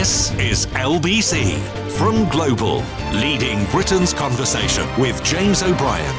This is LBC from Global, leading Britain's conversation with James O'Brien.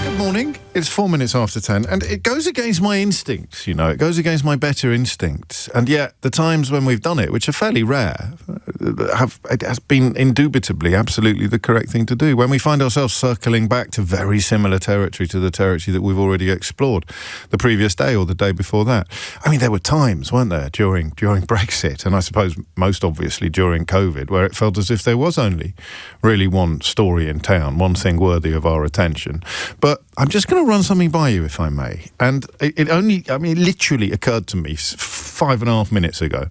Good morning. It's 4 minutes after 10, and it goes against my instincts, you know. It goes against my better instincts. And yet, the times when we've done it, which are fairly rare, it has been indubitably, absolutely the correct thing to do. When we find ourselves circling back to very similar territory to the territory that we've already explored the previous day or the day before that. I mean, there were times, weren't there, during Brexit, and I suppose most obviously during COVID, where it felt as if there was only really one story in town, one thing worthy of our attention. But I'm just going to run something by you, if I may. And it literally occurred to me 5.5 minutes ago,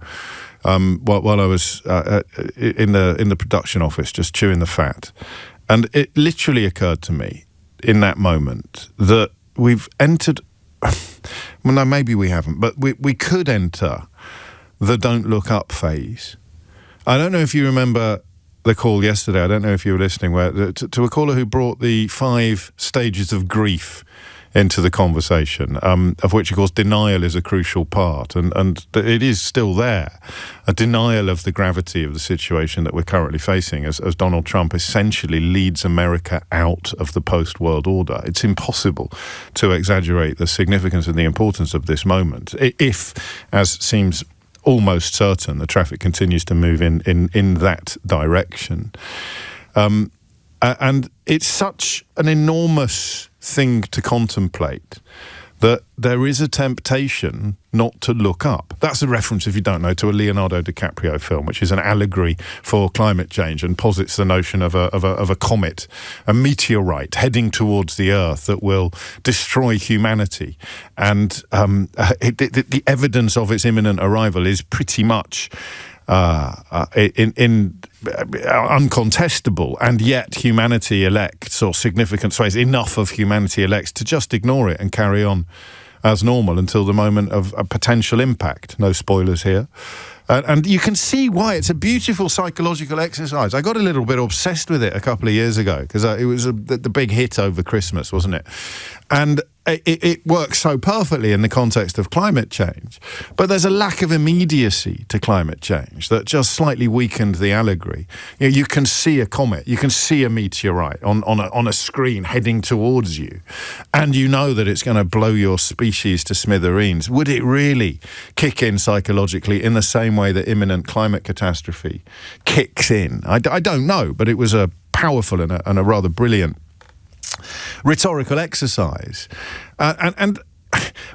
while I was in the production office just chewing the fat. And it literally occurred to me in that moment that we've entered, well, no, maybe we haven't, but we could enter the don't look up phase. I don't know if you remember the call yesterday. I don't know if you were listening, where to a caller who brought the 5 stages of grief into the conversation, of which, of course, denial is a crucial part, and it is still there, a denial of the gravity of the situation that we're currently facing as Donald Trump essentially leads America out of the post-world order. It's impossible to exaggerate the significance and the importance of this moment, if, as seems almost certain, the traffic continues to move in that direction. And it's such an enormous thing to contemplate that there is a temptation not to look up. That's a reference, if you don't know, to a Leonardo DiCaprio film, which is an allegory for climate change and posits the notion of a comet, a meteorite heading towards the Earth that will destroy humanity. And the evidence of its imminent arrival is pretty much uncontestable, and yet humanity elects, or significant swathes, enough of humanity elects to just ignore it and carry on as normal until the moment of a potential impact. No spoilers here. And you can see why it's a beautiful psychological exercise. I got a little bit obsessed with it a couple of years ago because it was the big hit over Christmas, wasn't it? And it works so perfectly in the context of climate change. But there's a lack of immediacy to climate change that just slightly weakened the allegory. You know, you can see a comet, you can see a meteorite on a screen heading towards you, and you know that it's going to blow your species to smithereens. Would it really kick in psychologically in the same way that imminent climate catastrophe kicks in? I don't know, but it was a powerful and a rather brilliant rhetorical exercise. And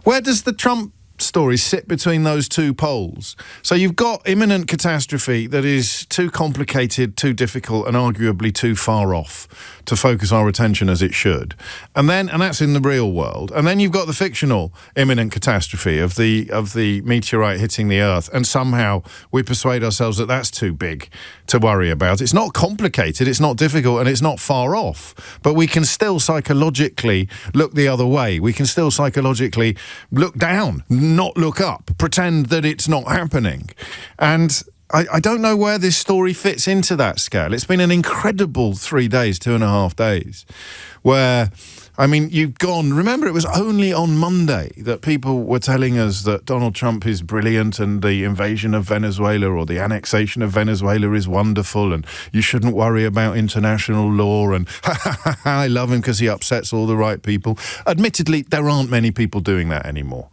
where does the Trump story sit between those two poles? So you've got imminent catastrophe that is too complicated, too difficult, and arguably too far off to focus our attention as it should. And that's in the real world. And then you've got the fictional imminent catastrophe of the meteorite hitting the Earth, and somehow we persuade ourselves that that's too big to worry about. It's not complicated, it's not difficult, and it's not far off. But we can still psychologically look the other way. We can still psychologically look down, not look up, pretend that it's not happening. And I don't know where this story fits into that scale. It's been an incredible 3 days, 2.5 days, where, I mean, you've gone, remember, it was only on Monday that people were telling us that Donald Trump is brilliant and the invasion of Venezuela or the annexation of Venezuela is wonderful and you shouldn't worry about international law, and I love him because he upsets all the right people. Admittedly, there aren't many people doing that anymore.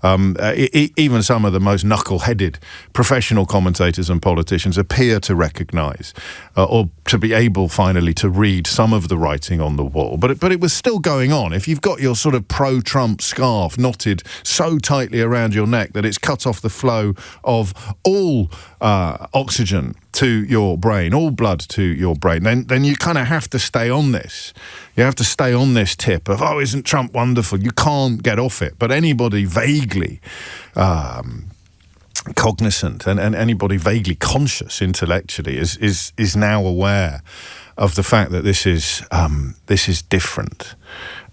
Even some of the most knuckle-headed professional commentators and politicians appear to recognise or to be able finally to read some of the writing on the wall. But it was still going on. If you've got your sort of pro-Trump scarf knotted so tightly around your neck that it's cut off the flow of all oxygen to your brain, all blood to your brain, then you kind of have to stay on this. You have to stay on this tip of, oh, isn't Trump wonderful? You can't get off it. But anybody vaguely cognizant and anybody vaguely conscious intellectually is now aware of the fact that this is different.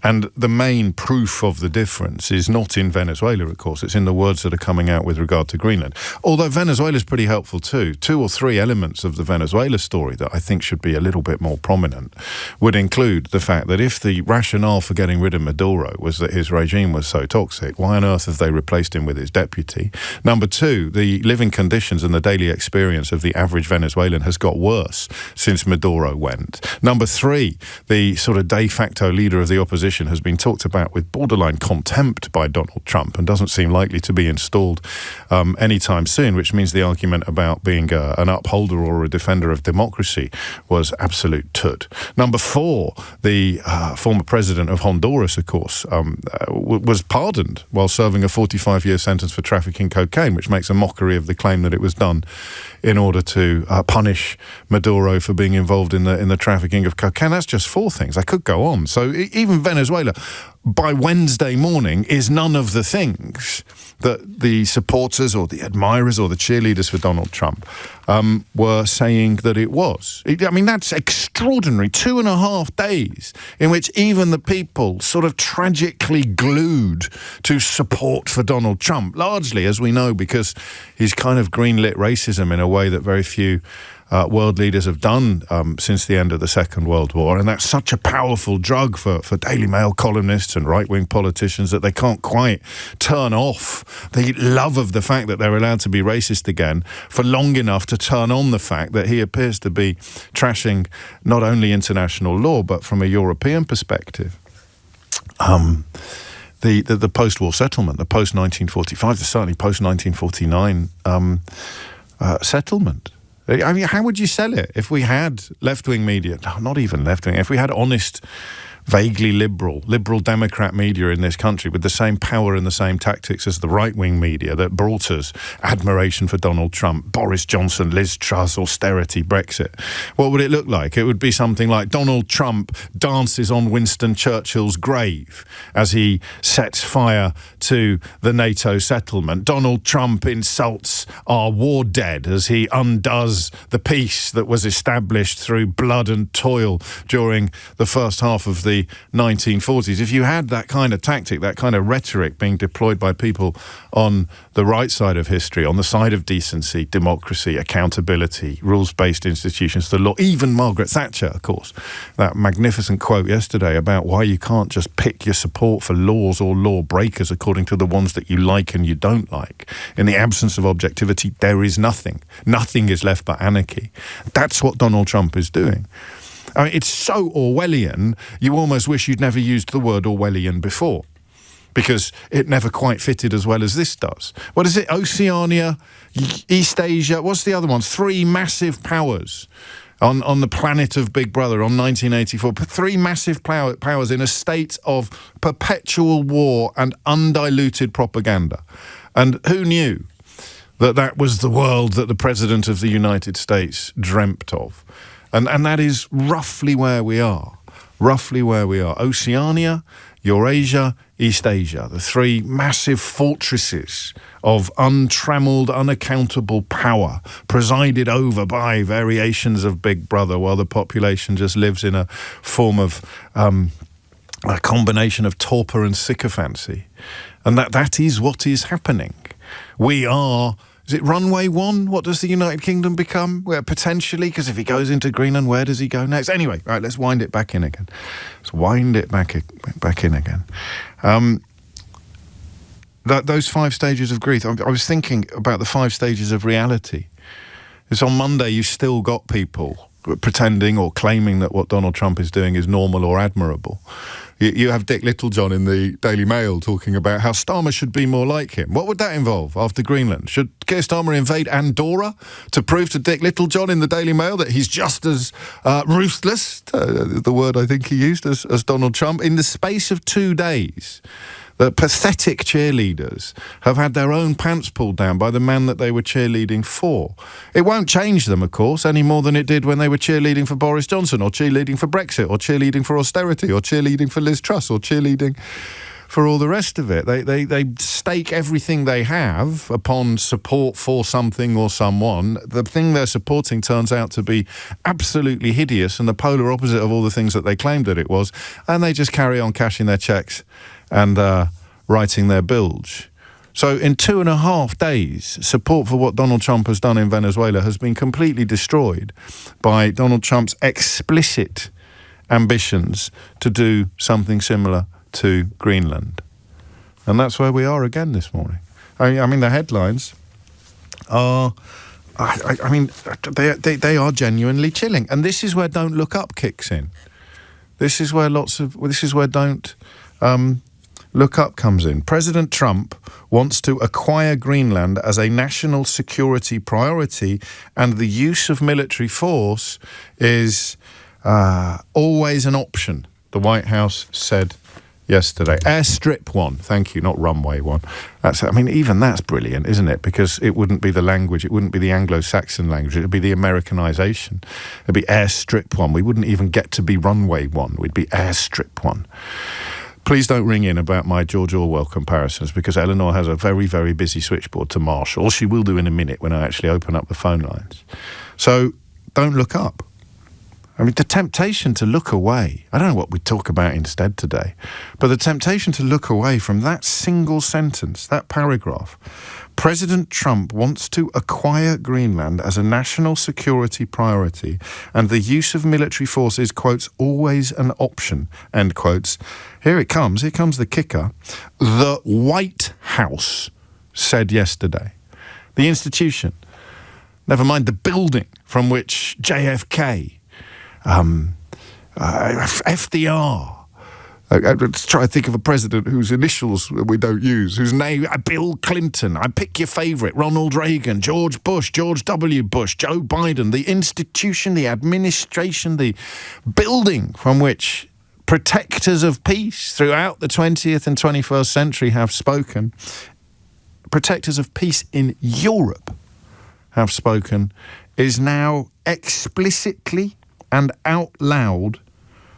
And the main proof of the difference is not in Venezuela, of course. It's in the words that are coming out with regard to Greenland. Although Venezuela is pretty helpful too. 2 or 3 elements of the Venezuela story that I think should be a little bit more prominent would include the fact that if the rationale for getting rid of Maduro was that his regime was so toxic, why on earth have they replaced him with his deputy? Number 2, the living conditions and the daily experience of the average Venezuelan has got worse since Maduro went. Number 3, the sort of de facto leader of the opposition has been talked about with borderline contempt by Donald Trump and doesn't seem likely to be installed anytime soon, which means the argument about being an upholder or a defender of democracy was absolute tut. Number 4, the former president of Honduras, of course, was pardoned while serving a 45-year sentence for trafficking cocaine, which makes a mockery of the claim that it was done in order to punish Maduro for being involved in the trafficking of cocaine. That's just 4 things. I could go on. So even Venezuela, by Wednesday morning, is none of the things that the supporters or the admirers or the cheerleaders for Donald Trump were saying that it was. I mean, that's extraordinary. 2.5 days in which even the people sort of tragically glued to support for Donald Trump, largely, as we know, because he's kind of greenlit racism in a way that very few world leaders have done since the end of the Second World War. And that's such a powerful drug for Daily Mail columnists and right-wing politicians that they can't quite turn off the love of the fact that they're allowed to be racist again for long enough to turn on the fact that he appears to be trashing not only international law, but from a European perspective. The post-war settlement, the post-1945, the certainly post-1949 settlement. I mean, how would you sell it if we had left-wing media? No, not even left-wing. If we had honest, vaguely liberal Democrat media in this country with the same power and the same tactics as the right-wing media that brought us admiration for Donald Trump, Boris Johnson, Liz Truss, austerity, Brexit, what would it look like? It would be something like Donald Trump dances on Winston Churchill's grave as he sets fire to the NATO settlement. Donald Trump insults our war dead as he undoes the peace that was established through blood and toil during the first half of the 1940s. If you had that kind of tactic, that kind of rhetoric being deployed by people on the right side of history, on the side of decency, democracy, accountability, rules-based institutions, the law, even Margaret Thatcher, of course, that magnificent quote yesterday about why you can't just pick your support for laws or law breakers according to the ones that you like and you don't like. In the absence of objectivity, there is nothing. Nothing is left but anarchy. That's what Donald Trump is doing. I mean, it's so Orwellian, you almost wish you'd never used the word Orwellian before, because it never quite fitted as well as this does. What is it? Oceania, East Asia, what's the other ones? 3 massive powers on the planet of Big Brother on 1984. 3 massive powers in a state of perpetual war and undiluted propaganda. And who knew that that was the world that the President of the United States dreamt of? And that is roughly where we are. Roughly where we are. Oceania, Eurasia, East Asia. The 3 massive fortresses of untrammeled, unaccountable power presided over by variations of Big Brother while the population just lives in a form of a combination of torpor and sycophancy. And that is what is happening. We are... Is it runway 1? What does the United Kingdom become? Well, potentially, because if he goes into Greenland, where does he go next? Anyway, right, let's wind it back in again. Let's wind it back in again. Those 5 stages of grief, I was thinking about the 5 stages of reality. It's on Monday, you've still got people pretending or claiming that what Donald Trump is doing is normal or admirable. You have Dick Littlejohn in the Daily Mail talking about how Starmer should be more like him. What would that involve after Greenland? Should Keir Starmer invade Andorra to prove to Dick Littlejohn in the Daily Mail that he's just as ruthless, the word I think he used, as Donald Trump? In the space of 2 days, the pathetic cheerleaders have had their own pants pulled down by the man that they were cheerleading for. It won't change them, of course, any more than it did when they were cheerleading for Boris Johnson, or cheerleading for Brexit, or cheerleading for austerity, or cheerleading for Liz Truss, or cheerleading for all the rest of it. They stake everything they have upon support for something or someone. The thing they're supporting turns out to be absolutely hideous and the polar opposite of all the things that they claimed that it was, and they just carry on cashing their checks and writing their bilge. So in 2.5 days, support for what Donald Trump has done in Venezuela has been completely destroyed by Donald Trump's explicit ambitions to do something similar to Greenland. And that's where we are again this morning. I mean, the headlines are, they are genuinely chilling. And this is where Don't Look Up kicks in. This is where Don't Look Up comes in. President Trump wants to acquire Greenland as a national security priority, and the use of military force is always an option, the White House said yesterday. Airstrip one, thank you, not runway one. Even that's brilliant, isn't it? Because it wouldn't be the language, it wouldn't be the Anglo-Saxon language, it would be the Americanization. It'd be airstrip one. We wouldn't even get to be runway one, we'd be airstrip one. Please don't ring in about my George Orwell comparisons, because Eleanor has a very, very busy switchboard to Marshall. She will do in a minute when I actually open up the phone lines. So don't look up. I mean, the temptation to look away, I don't know what we talk about instead today, but the temptation to look away from that single sentence, that paragraph, President Trump wants to acquire Greenland as a national security priority, and the use of military force is, quotes, always an option, end quotes. Here comes the kicker. The White House said yesterday. The institution, never mind the building from which JFK, FDR, let's try to think of a president whose initials we don't use, whose name, Bill Clinton, I pick your favourite, Ronald Reagan, George Bush, George W. Bush, Joe Biden, the institution, the administration, the building from which protectors of peace throughout the 20th and 21st century have spoken, protectors of peace in Europe have spoken, is now explicitly and out loud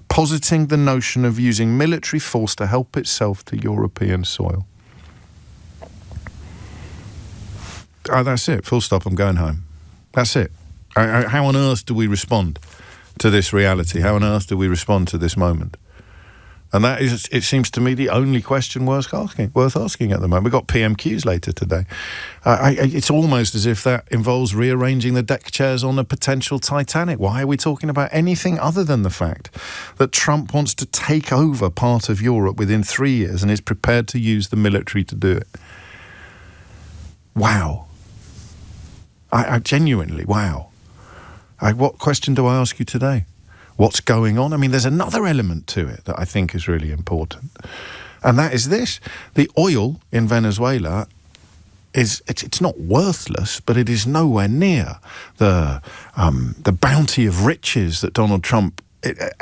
positing the notion of using military force to help itself to European soil. That's it. Full stop. I'm going home. That's it. How on earth do we respond to this reality? How on earth do we respond to this moment? And that is, it seems to me, the only question worth asking at the moment. We've got PMQs later today. It's almost as if that involves rearranging the deck chairs on a potential Titanic. Why are we talking about anything other than the fact that Trump wants to take over part of Europe within 3 years and is prepared to use the military to do it? Wow. I genuinely, wow. What question do I ask you today? What's going on? I mean, there's another element to it that I think is really important. And that is this. The oil in Venezuela it's not worthless, but it is nowhere near the bounty of riches that Donald Trump,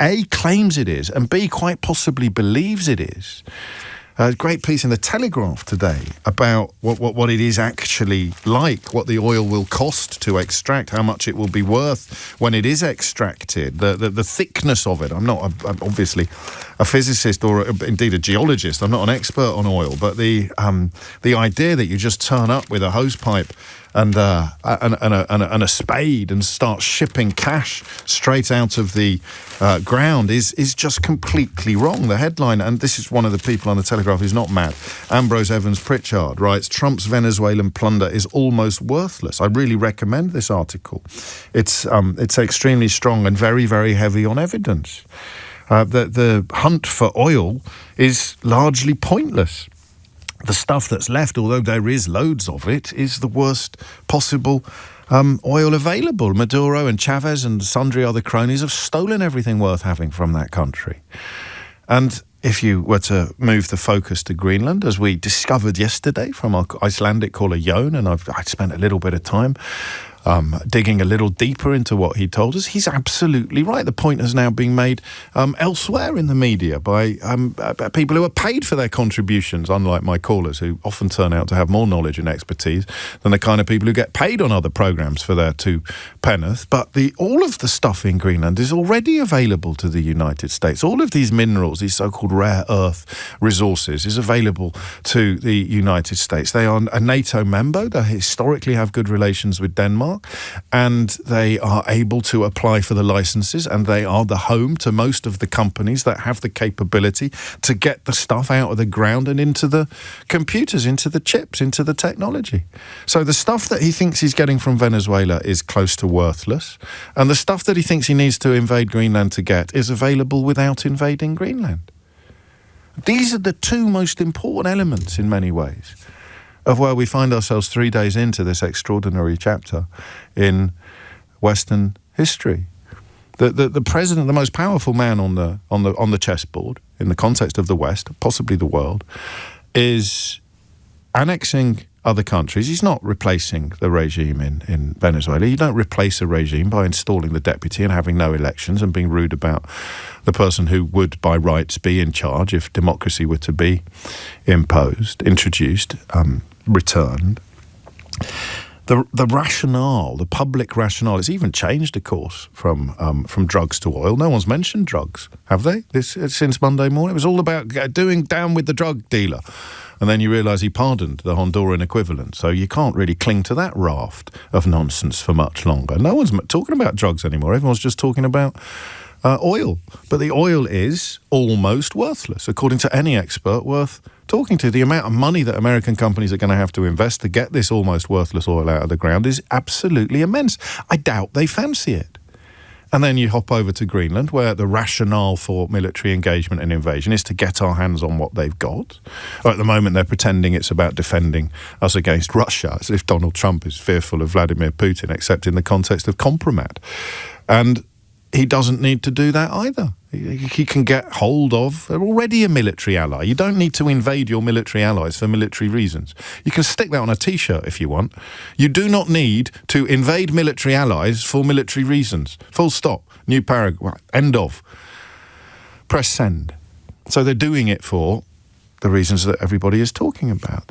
A, claims it is, and B, quite possibly believes it is. A great piece in the Telegraph today about what it is actually like, what the oil will cost to extract, how much it will be worth when it is extracted, the thickness of it. I'm obviously a physicist or indeed a geologist. I'm not an expert on oil, but the idea that you just turn up with a hose pipe and a spade and start shipping cash straight out of the ground is just completely wrong. The headline, and this is one of the people on the Telegraph who's not mad, Ambrose Evans Pritchard writes, Trump's Venezuelan plunder is almost worthless. I really recommend this article. It's extremely strong and very, very heavy on evidence. The hunt for oil is largely pointless. The stuff that's left, although there is loads of it, is the worst possible oil available. Maduro and Chavez and sundry other cronies have stolen everything worth having from that country. And if you were to move the focus to Greenland, as we discovered yesterday from our Icelandic caller Jon, and I spent a little bit of time digging a little deeper into what he told us, he's absolutely right. The point is now being made elsewhere in the media by people who are paid for their contributions, unlike my callers, who often turn out to have more knowledge and expertise than the kind of people who get paid on other programmes for their two penneth. But all of the stuff in Greenland is already available to the United States. All of these minerals, these so-called rare earth resources, is available to the United States. They are a NATO member. They historically have good relations with Denmark, and they are able to apply for the licenses, and they are the home to most of the companies that have the capability to get the stuff out of the ground and into the computers, into the chips, into the technology. So the stuff that he thinks he's getting from Venezuela is close to worthless, and the stuff that he thinks he needs to invade Greenland to get is available without invading Greenland. These are the two most important elements in many ways of where we find ourselves 3 days into this extraordinary chapter in Western history. The president, the most powerful man on the chessboard in the context of the West, possibly the world, is annexing other countries. He's not replacing the regime in Venezuela. You don't replace a regime by installing the deputy and having no elections and being rude about the person who would, by rights, be in charge if democracy were to be imposed, introduced, returned. The rationale, the public rationale, it's even changed, of course, from drugs to oil. No one's mentioned drugs, have they? Since Monday morning, it was all about doing down with the drug dealer. And then you realise he pardoned the Honduran equivalent. So you can't really cling to that raft of nonsense for much longer. No one's talking about drugs anymore. Everyone's just talking about oil. But the oil is almost worthless, according to any expert worth talking to. The amount of money that American companies are going to have to invest to get this almost worthless oil out of the ground is absolutely immense. I doubt they fancy it. And then you hop over to Greenland, where the rationale for military engagement and invasion is to get our hands on what they've got. Or at the moment, they're pretending it's about defending us against Russia, as if Donald Trump is fearful of Vladimir Putin, except in the context of compromat. And he doesn't need to do that either. He can get hold of, they're already a military ally. You don't need to invade your military allies for military reasons. You can stick that on a T-shirt if you want. You do not need to invade military allies for military reasons. Full stop. New paragraph. End of. Press send. So they're doing it for the reasons that everybody is talking about.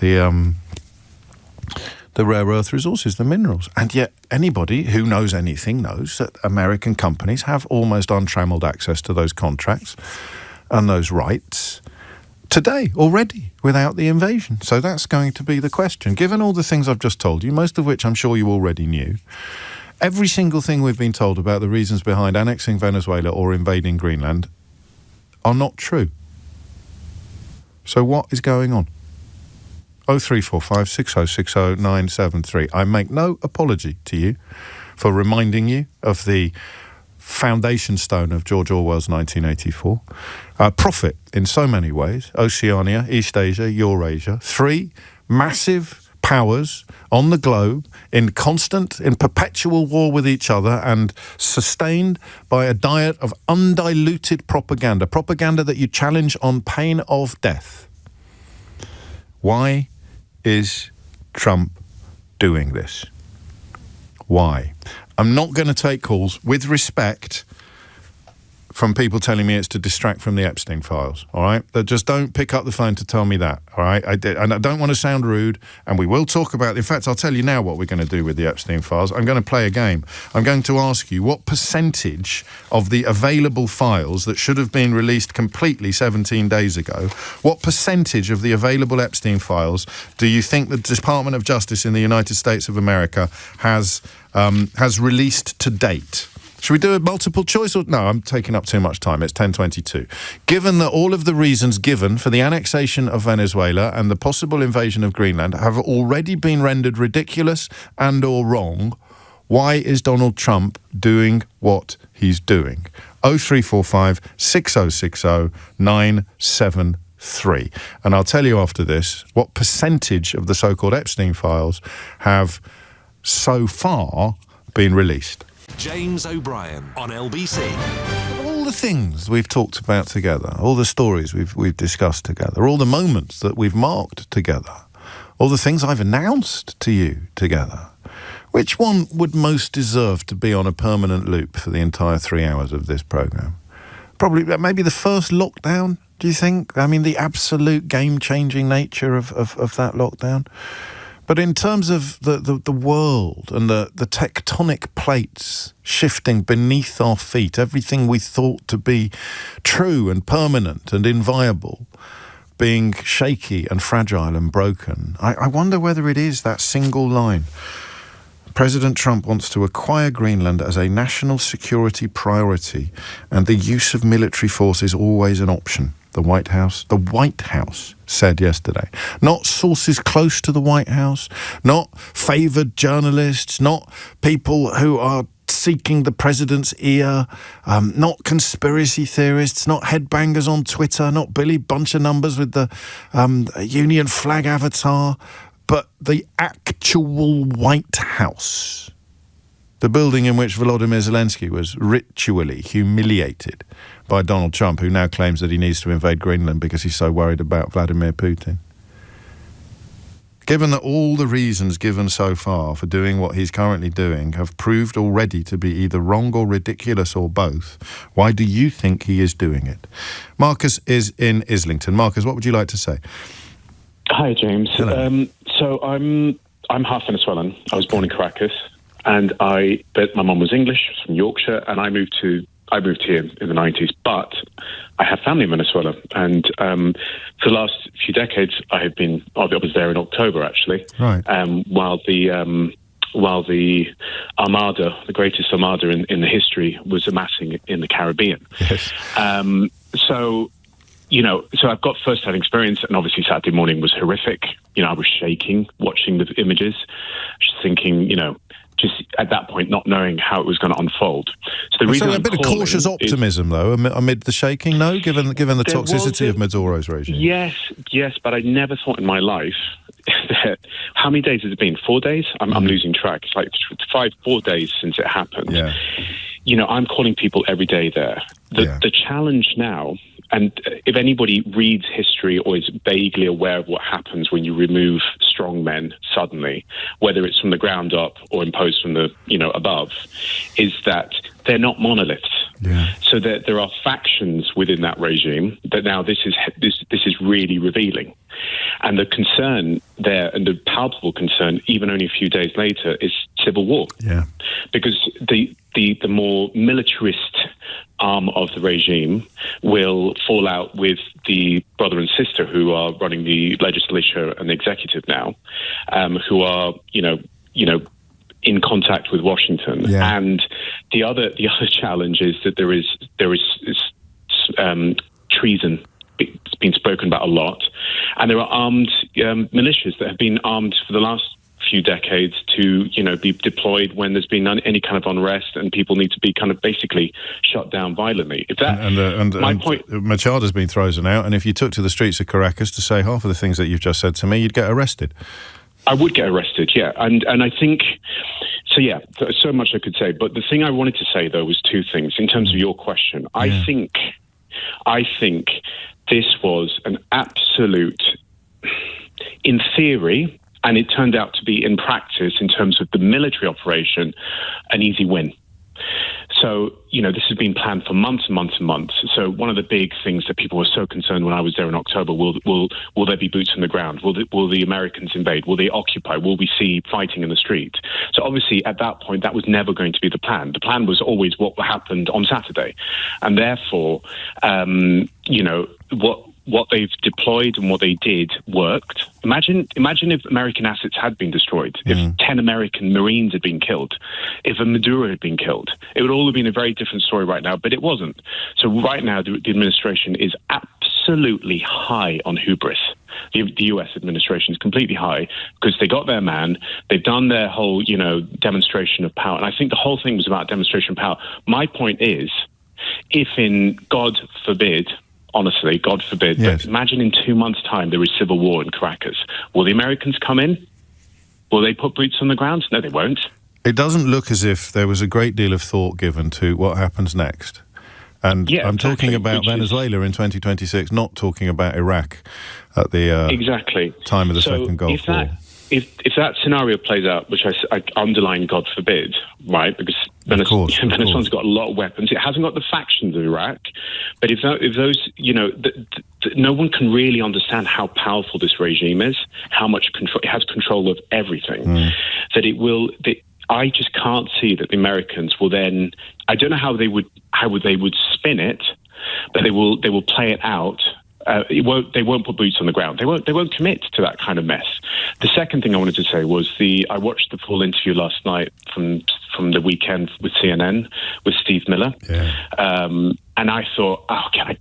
The rare earth resources, the minerals. And yet anybody who knows anything knows that American companies have almost untrammeled access to those contracts and those rights today already without the invasion. So that's going to be the question. Given all the things I've just told you, most of which I'm sure you already knew, every single thing we've been told about the reasons behind annexing Venezuela or invading Greenland are not true. So what is going on? 0345 6060 973. I make no apology to you for reminding you of the foundation stone of George Orwell's 1984. Profit in so many ways. Oceania, East Asia, Eurasia. 3 massive powers on the globe in perpetual war with each other and sustained by a diet of undiluted propaganda. Propaganda that you challenge on pain of death. Why is Trump doing this? Why? I'm not going to take calls, with respect, from people telling me it's to distract from the Epstein files, all right? That just don't pick up the phone to tell me that, all right? And I don't want to sound rude, and we will talk about, in fact, I'll tell you now what we're going to do with the Epstein files. I'm going to play a game. I'm going to ask you what percentage of the available files that should have been released completely 17 days ago, what percentage of the available Epstein files do you think the Department of Justice in the United States of America has released to date? Should we do a multiple choice? Or no, I'm taking up too much time. It's 10:22. Given that all of the reasons given for the annexation of Venezuela and the possible invasion of Greenland have already been rendered ridiculous and or wrong, why is Donald Trump doing what he's doing? 0345 6060 973. And I'll tell you after this what percentage of the so-called Epstein files have so far been released. James O'Brien on LBC. All the things we've talked about together, all the stories we've discussed together, all the moments that we've marked together, all the things I've announced to you together, Which one would most deserve to be on a permanent loop for the entire 3 hours of this programme? Probably, maybe the first lockdown, do you think? I mean, the absolute game-changing nature of that lockdown. But in terms of the world and the tectonic plates shifting beneath our feet, everything we thought to be true and permanent and inviolable being shaky and fragile and broken, I wonder whether it is that single line. President Trump wants to acquire Greenland as a national security priority, and the use of military force is always an option. The White House said yesterday. Not sources close to the White House, not favoured journalists, not people who are seeking the president's ear, not conspiracy theorists, not headbangers on Twitter, not Billy Buncher numbers with the Union flag avatar, but the actual White House. The building in which Volodymyr Zelensky was ritually humiliated by Donald Trump, who now claims that he needs to invade Greenland because he's so worried about Vladimir Putin. Given that all the reasons given so far for doing what he's currently doing have proved already to be either wrong or ridiculous or both, why do you think he is doing it? Marcus is in Islington. Marcus, what would you like to say? Hi, James. So I'm half Venezuelan. I was born in Caracas. But my mum was English, from Yorkshire, and I moved here in the 90s. But I have family in Venezuela, and for the last few decades, I was there in October actually, right? While the Armada, the greatest Armada in the history, was amassing in the Caribbean. Yes. So I've got first-hand experience, and obviously Saturday morning was horrific. I was shaking watching the images, just thinking, just at that point, not knowing how it was going to unfold. So a bit of cautious optimism, though, amid the shaking, no? Given the toxicity of Maduro's regime. Yes, but I never thought in my life that, how many days has it been? 4 days? I'm losing track. It's like 4 days since it happened. Yeah. I'm calling people every day there. The challenge now, and if anybody reads history or is vaguely aware of what happens when you remove strong men suddenly, whether it's from the ground up or imposed from the above, is that they're not monoliths. Yeah. So that there are factions within that regime that now this is really revealing. And the concern there, and the palpable concern, even only a few days later, is civil war. Yeah. Because the more militarist arm of the regime will fall out with the brother and sister who are running the legislature and the executive now, who are in contact with Washington. Yeah. And the other challenge is that there is treason. It's been spoken about a lot, and there are armed militias that have been armed for the last few decades to be deployed when there's been any kind of unrest and people need to be kind of basically shut down violently. If that my point, Machado's been thrown out, and if you took to the streets of Caracas to say half of the things that you've just said to me, you'd get arrested. I would get arrested, yeah, and I think so. Yeah, so much I could say, but the thing I wanted to say though was two things in terms of your question. I think this was an absolute, in theory, and it turned out to be in practice in terms of the military operation, an easy win. So, this has been planned for months and months and months. So one of the big things that people were so concerned when I was there in October, will there be boots on the ground? Will the Americans invade? Will they occupy? Will we see fighting in the street? So obviously at that point, that was never going to be the plan. The plan was always what happened on Saturday. And therefore, what they've deployed and what they did worked. Imagine if American assets had been destroyed, if 10 American Marines had been killed, if a Maduro had been killed. It would all have been a very different story right now, but it wasn't. So right now, the administration is absolutely high on hubris. The US administration is completely high because they got their man. They've done their whole, demonstration of power. And I think the whole thing was about demonstration of power. My point is, if in God forbid, honestly, God forbid, yes, but imagine in 2 months' time there is civil war in Caracas. Will the Americans come in? Will they put boots on the ground? No, they won't. It doesn't look as if there was a great deal of thought given to what happens next. And I'm talking about Venezuela in 2026, not talking about Iraq at the time of the Second Gulf War. if that scenario plays out, which I underline, God forbid, right? Because Venezuela's got a lot of weapons. It hasn't got the factions of Iraq, but if those, no one can really understand how powerful this regime is, how much control it has, control of everything. I just can't see that the Americans will then. I don't know how they would spin it, but they will play it out. They won't put boots on the ground. They won't commit to that kind of mess. The second thing I wanted to say was I watched the full interview last night from the weekend with CNN with Steve Miller. Yeah. And I thought,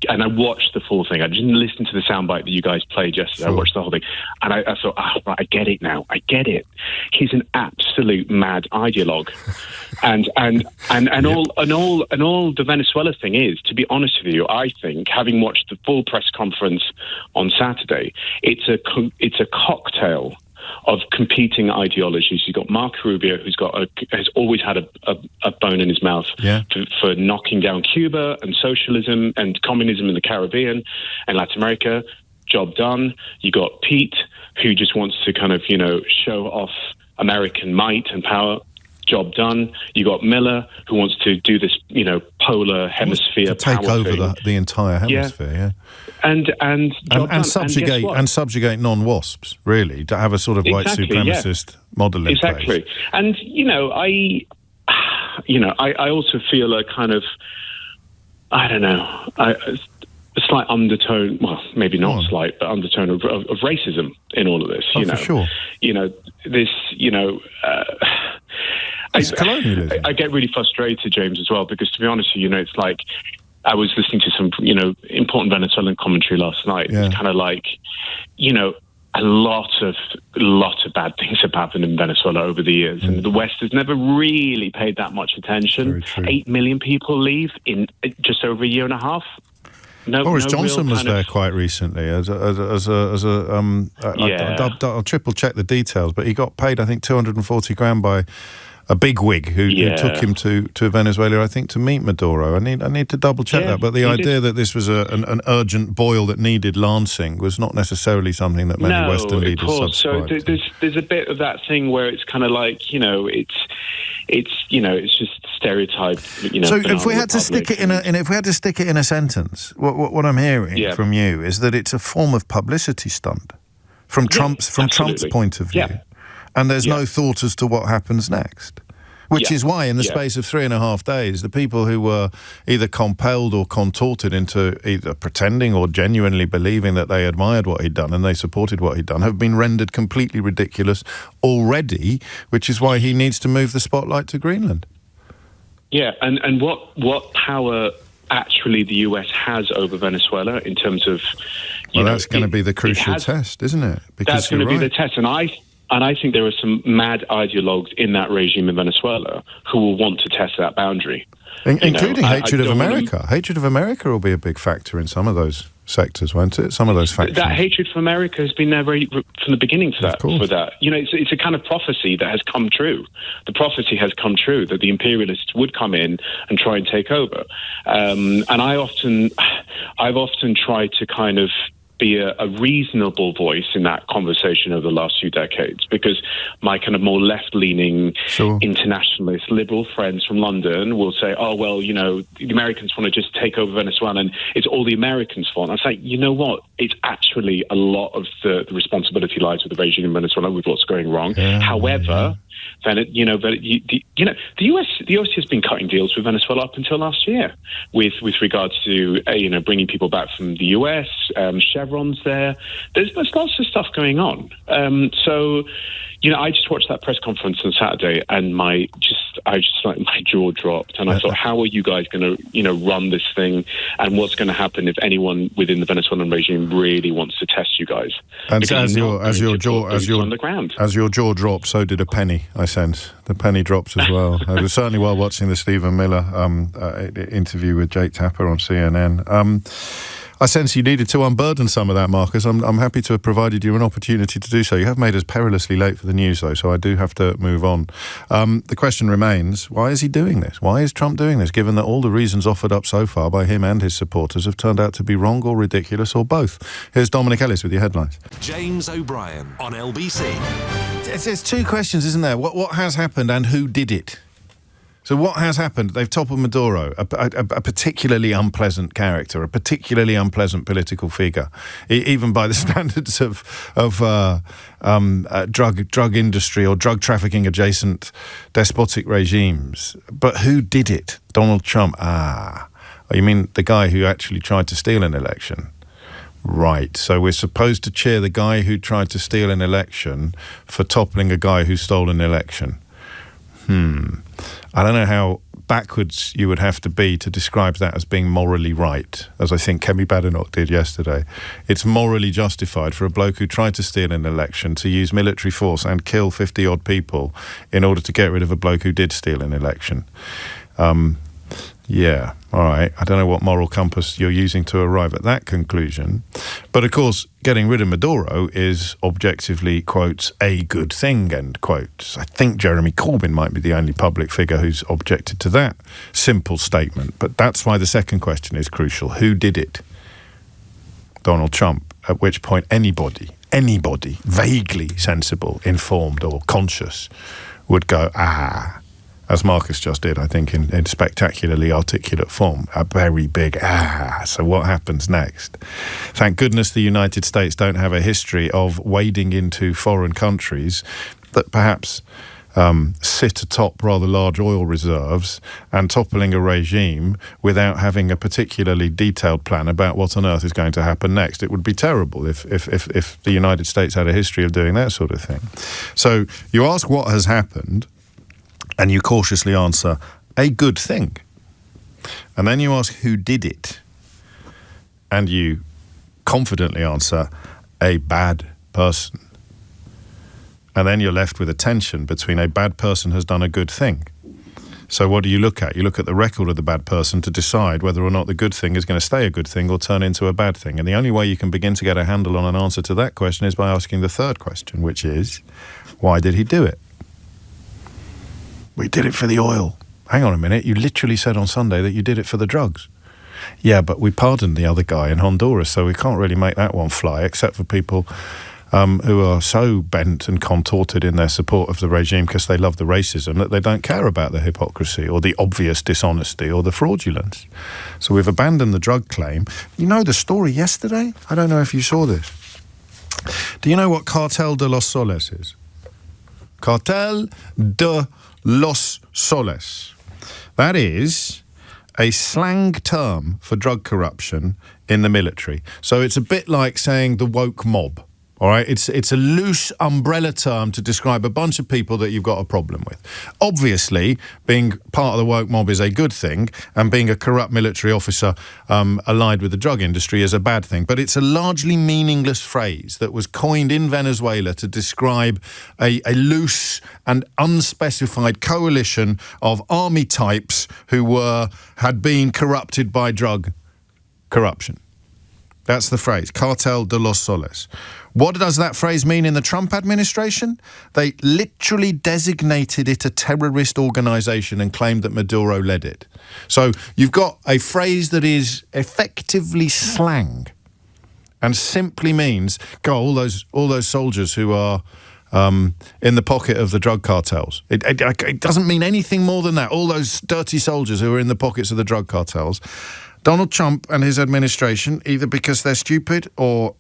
and I watched the full thing. I didn't listen to the soundbite that you guys played yesterday. Sure. I watched the whole thing, and I thought, right, I get it now. I get it. He's an absolute mad ideologue, and all the Venezuela thing is, to be honest with you, I think, having watched the full press conference on Saturday, it's a cocktail of competing ideologies. You've got Marco Rubio, has always had a bone in his mouth for knocking down Cuba and socialism and communism in the Caribbean and Latin America. Job done. You got Pete, who just wants to kind of, show off American might and power. Job done. You got Miller, who wants to do this, polar hemisphere to take power over thing. the entire hemisphere, and subjugate non-WASPs, really, to have a sort of white supremacist model in place. And I also feel a kind of, I don't know, a slight undertone. Well, maybe not slight, but undertone of racism in all of this. For sure. This. It's colonialism. I get really frustrated, James, as well, because to be honest with you, it's like I was listening to some, important Venezuelan commentary last night. Yeah. It's kind of like, a lot of bad things have happened in Venezuela over the years, and the West has never really paid that much attention. 8 million people leave in just over a year and a half. Boris Johnson was there quite recently I'll triple check the details, but he got paid, I think, $240,000 by a bigwig who took him to Venezuela, I think, to meet Maduro. I need to double check that, but the idea that this was an urgent boil that needed lancing was not necessarily something that many Western leaders subscribed to. So there's a bit of that thing where it's kind of like, it's just stereotype. So if we had to stick it in a sentence, what I'm hearing from you is that it's a form of publicity stunt from Trump's point of view. Yeah. And there's no thought as to what happens next. Which is why, in the space of 3.5 days, the people who were either compelled or contorted into either pretending or genuinely believing that they admired what he'd done and they supported what he'd done have been rendered completely ridiculous already, which is why he needs to move the spotlight to Greenland. Yeah, and what power actually the US has over Venezuela in terms of... that's going to be the crucial test, isn't it? Because that's going to be the test, and I think there are some mad ideologues in that regime in Venezuela who will want to test that boundary. Including hatred of America. Hatred of America will be a big factor in some of those sectors, won't it? Some of those factions. That hatred for America has been there from the beginning for that. It's a kind of prophecy that has come true. The prophecy has come true that the imperialists would come in and try and take over. And I've often tried to kind of be a reasonable voice in that conversation over the last few decades, because my kind of more left-leaning internationalist liberal friends from London will say, the Americans want to just take over Venezuela and it's all the Americans' fault. And I say, you know what? It's actually a lot of the responsibility lies with the regime in Venezuela, with what's going wrong. However, then the US has been cutting deals with Venezuela up until last year, with regards to bringing people back from the US, Chevron's there. There's lots of stuff going on. I just watched that press conference on Saturday, and my jaw dropped, and I thought, how are you guys going to run this thing, and what's going to happen if anyone within the Venezuelan regime really wants to test you guys? And as your jaw dropped, so did a penny. I sense the penny dropped as well. I was certainly while watching the Stephen Miller interview with Jake Tapper on CNN. I sense you needed to unburden some of that, Marcus. I'm happy to have provided you an opportunity to do so. You have made us perilously late for the news, though, so I do have to move on. The question remains, why is he doing this? Why is Trump doing this, given that all the reasons offered up so far by him and his supporters have turned out to be wrong or ridiculous or both? Here's Dominic Ellis with your headlines. James O'Brien on LBC. There's two questions, isn't there? What has happened and who did it? So what has happened? They've toppled Maduro, a particularly unpleasant character, a particularly unpleasant political figure, even by the standards of drug industry or drug trafficking adjacent despotic regimes. But who did it? Donald Trump. Oh, you mean the guy who actually tried to steal an election? Right, so we're supposed to cheer the guy who tried to steal an election for toppling a guy who stole an election. I don't know how backwards you would have to be to describe that as being morally right, as I think Kemi Badenoch did yesterday. It's morally justified for a bloke who tried to steal an election to use military force and kill 50-odd people in order to get rid of a bloke who did steal an election. Yeah, all right. I don't know what moral compass you're using to arrive at that conclusion. But, of course, getting rid of Maduro is objectively, quote, a good thing, end quotes. I think Jeremy Corbyn might be the only public figure who's objected to that simple statement. But that's why the second question is crucial. Who did it? Donald Trump, at which point anybody vaguely sensible, informed or conscious would go, as Marcus just did, I think, in spectacularly articulate form, a very big so what happens next? Thank goodness the United States don't have a history of wading into foreign countries that perhaps sit atop rather large oil reserves and toppling a regime without having a particularly detailed plan about what on earth is going to happen next. It would be terrible if the United States had a history of doing that sort of thing. So you ask what has happened, and you cautiously answer, a good thing. And then you ask, who did it? And you confidently answer, a bad person. And then you're left with a tension between a bad person has done a good thing. So what do you look at? You look at the record of the bad person to decide whether or not the good thing is going to stay a good thing or turn into a bad thing. And the only way you can begin to get a handle on an answer to that question is by asking the third question, which is, why did he do it? We did it for the oil. Hang on a minute, you literally said on Sunday that you did it for the drugs. Yeah, but we pardoned the other guy in Honduras, so we can't really make that one fly, except for people who are so bent and contorted in their support of the regime because they love the racism that they don't care about the hypocrisy or the obvious dishonesty or the fraudulence. So we've abandoned the drug claim. You know the story yesterday? I don't know if you saw this. Do you know what Cartel de los Soles is? Cartel de Los Soles. That is a slang term for drug corruption in the military. So it's a bit like saying the woke mob. All right, it's a loose umbrella term to describe a bunch of people that you've got a problem with. Obviously, being part of the woke mob is a good thing, and being a corrupt military officer allied with the drug industry is a bad thing. But it's a largely meaningless phrase that was coined in Venezuela to describe a loose and unspecified coalition of army types who had been corrupted by drug corruption. That's the phrase, Cartel de los Soles. What does that phrase mean in the Trump administration? They literally designated it a terrorist organization and claimed that Maduro led it. So you've got a phrase that is effectively slang and simply means, all those soldiers who are in the pocket of the drug cartels. It doesn't mean anything more than that. All those dirty soldiers who are in the pockets of the drug cartels. Donald Trump and his administration, either because they're stupid or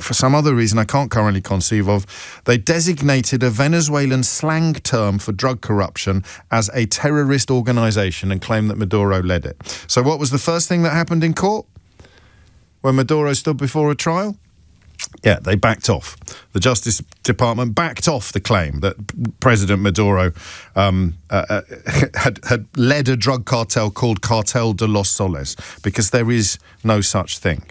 for some other reason I can't currently conceive of, they designated a Venezuelan slang term for drug corruption as a terrorist organization and claimed that Maduro led it. So what was the first thing that happened in court when Maduro stood before a trial? Yeah, they backed off. The Justice Department backed off the claim that President Maduro had led a drug cartel called Cartel de los Soles, because there is no such thing.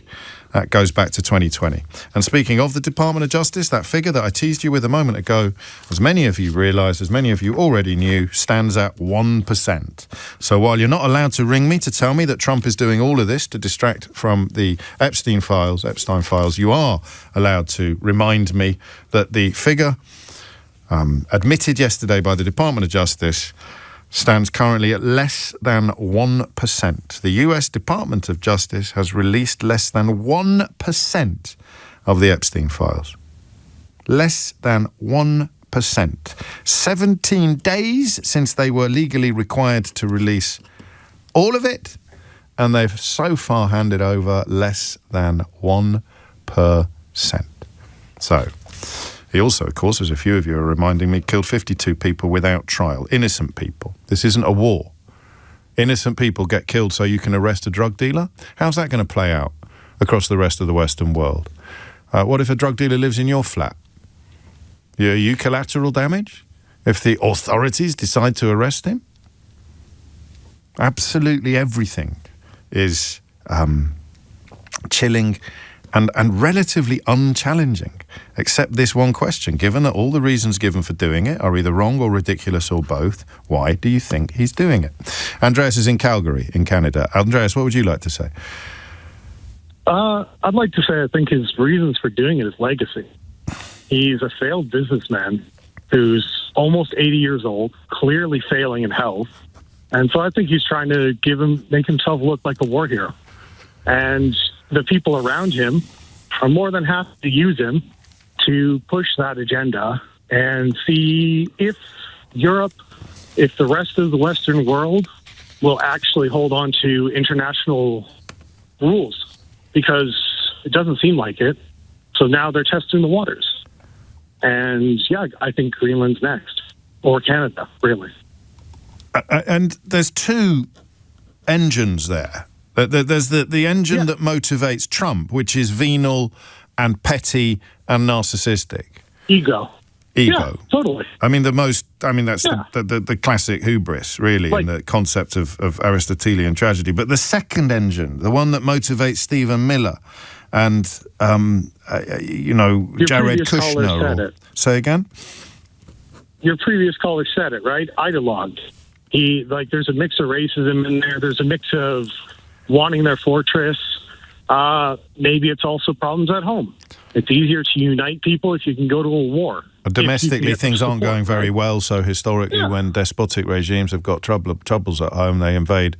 That goes back to 2020. And speaking of the Department of Justice, that figure that I teased you with a moment ago, as many of you realise, as many of you already knew, stands at 1%. So while you're not allowed to ring me to tell me that Trump is doing all of this to distract from the Epstein files, you are allowed to remind me that the figure admitted yesterday by the Department of Justice stands currently at less than 1%. The US Department of Justice has released less than 1% of the Epstein files. Less than 1%. 17 days since they were legally required to release all of it, and they've so far handed over less than 1%. So, he also, of course, as a few of you are reminding me, killed 52 people without trial. Innocent people. This isn't a war. Innocent people get killed so you can arrest a drug dealer? How's that going to play out across the rest of the Western world? What if a drug dealer lives in your flat? Are you collateral damage if the authorities decide to arrest him? Absolutely everything is chilling and relatively unchallenging, except this one question. Given that all the reasons given for doing it are either wrong or ridiculous or both, why do you think he's doing it? Andreas is in Calgary, in Canada. Andreas, what would you like to say? I'd like to say I think his reasons for doing it is legacy. He's a failed businessman who's almost 80 years old, clearly failing in health. And so I think he's trying to make himself look like a war hero. And the people around him are more than happy to use him to push that agenda and see if Europe, if the rest of the Western world will actually hold on to international rules, because it doesn't seem like it. So now they're testing the waters. And yeah, I think Greenland's next, or Canada, really. And there's two engines there. There's the engine that motivates Trump, which is venal and petty and narcissistic. Ego. Yeah, totally. I mean, that's the classic hubris, really, in the concept of Aristotelian tragedy. But the second engine, the one that motivates Stephen Miller and, Jared Kushner. Say again? Your previous caller said it, right? Ideologue. There's a mix of racism in there. There's a mix of wanting their fortress. Maybe it's also problems at home. It's easier to unite people if you can go to a war. Domestically, things aren't going very well, so historically when despotic regimes have got troubles at home, they invade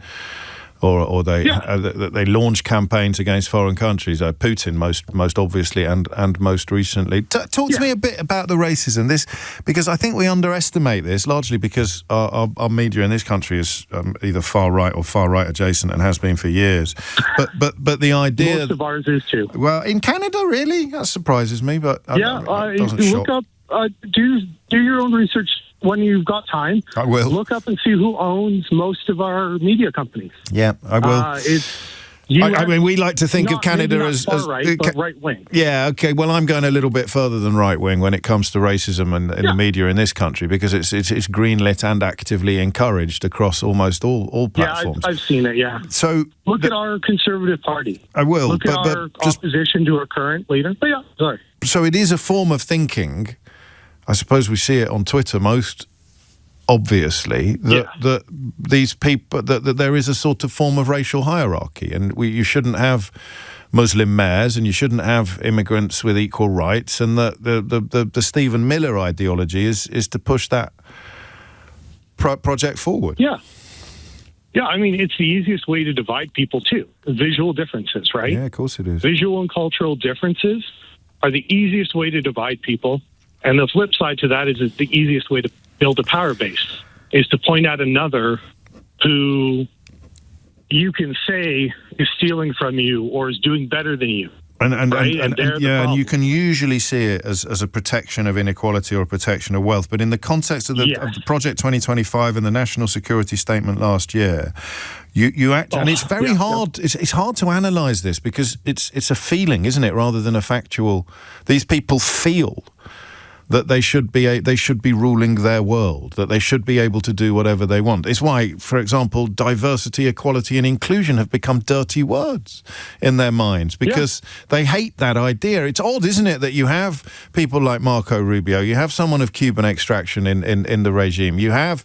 or they launch campaigns against foreign countries. Putin, most obviously, and most recently. Talk to me a bit about the racism. Because I think we underestimate this, largely because our media in this country is either far right or far right adjacent, and has been for years. But the idea most of ours is too. Well, in Canada, really, that surprises me. But look up, do your own research. When you've got time, I will. Look up and see who owns most of our media companies. Yeah, I will. I mean, we like to think of Canada as right, but right wing. Yeah, okay. Well, I'm going a little bit further than right wing when it comes to racism in the media in this country, because it's greenlit and actively encouraged across almost all platforms. Yeah, I've seen it. Yeah. So look at our Conservative Party. I will. Look at our opposition to our current leader. But yeah, sorry. So it is a form of thinking. I suppose we see it on Twitter most obviously that these people that there is a sort of form of racial hierarchy, and you shouldn't have Muslim mayors and you shouldn't have immigrants with equal rights, and the Stephen Miller ideology is to push that project forward. Yeah, I mean, it's the easiest way to divide people too. Visual differences, right? Yeah, of course it is. Visual and cultural differences are the easiest way to divide people. And the flip side to that is the easiest way to build a power base is to point out another who you can say is stealing from you or is doing better than you. And you can usually see it as a protection of inequality or a protection of wealth. But in the context of the Project 2025 and the National Security Statement last year, and it's very hard. It's hard to analyse this because it's a feeling, isn't it, rather than a factual. These people feel that they should be ruling their world, that they should be able to do whatever they want. It's why, for example, diversity, equality and inclusion have become dirty words in their minds, because they hate that idea. It's odd, isn't it, that you have people like Marco Rubio, you have someone of Cuban extraction in the regime, you have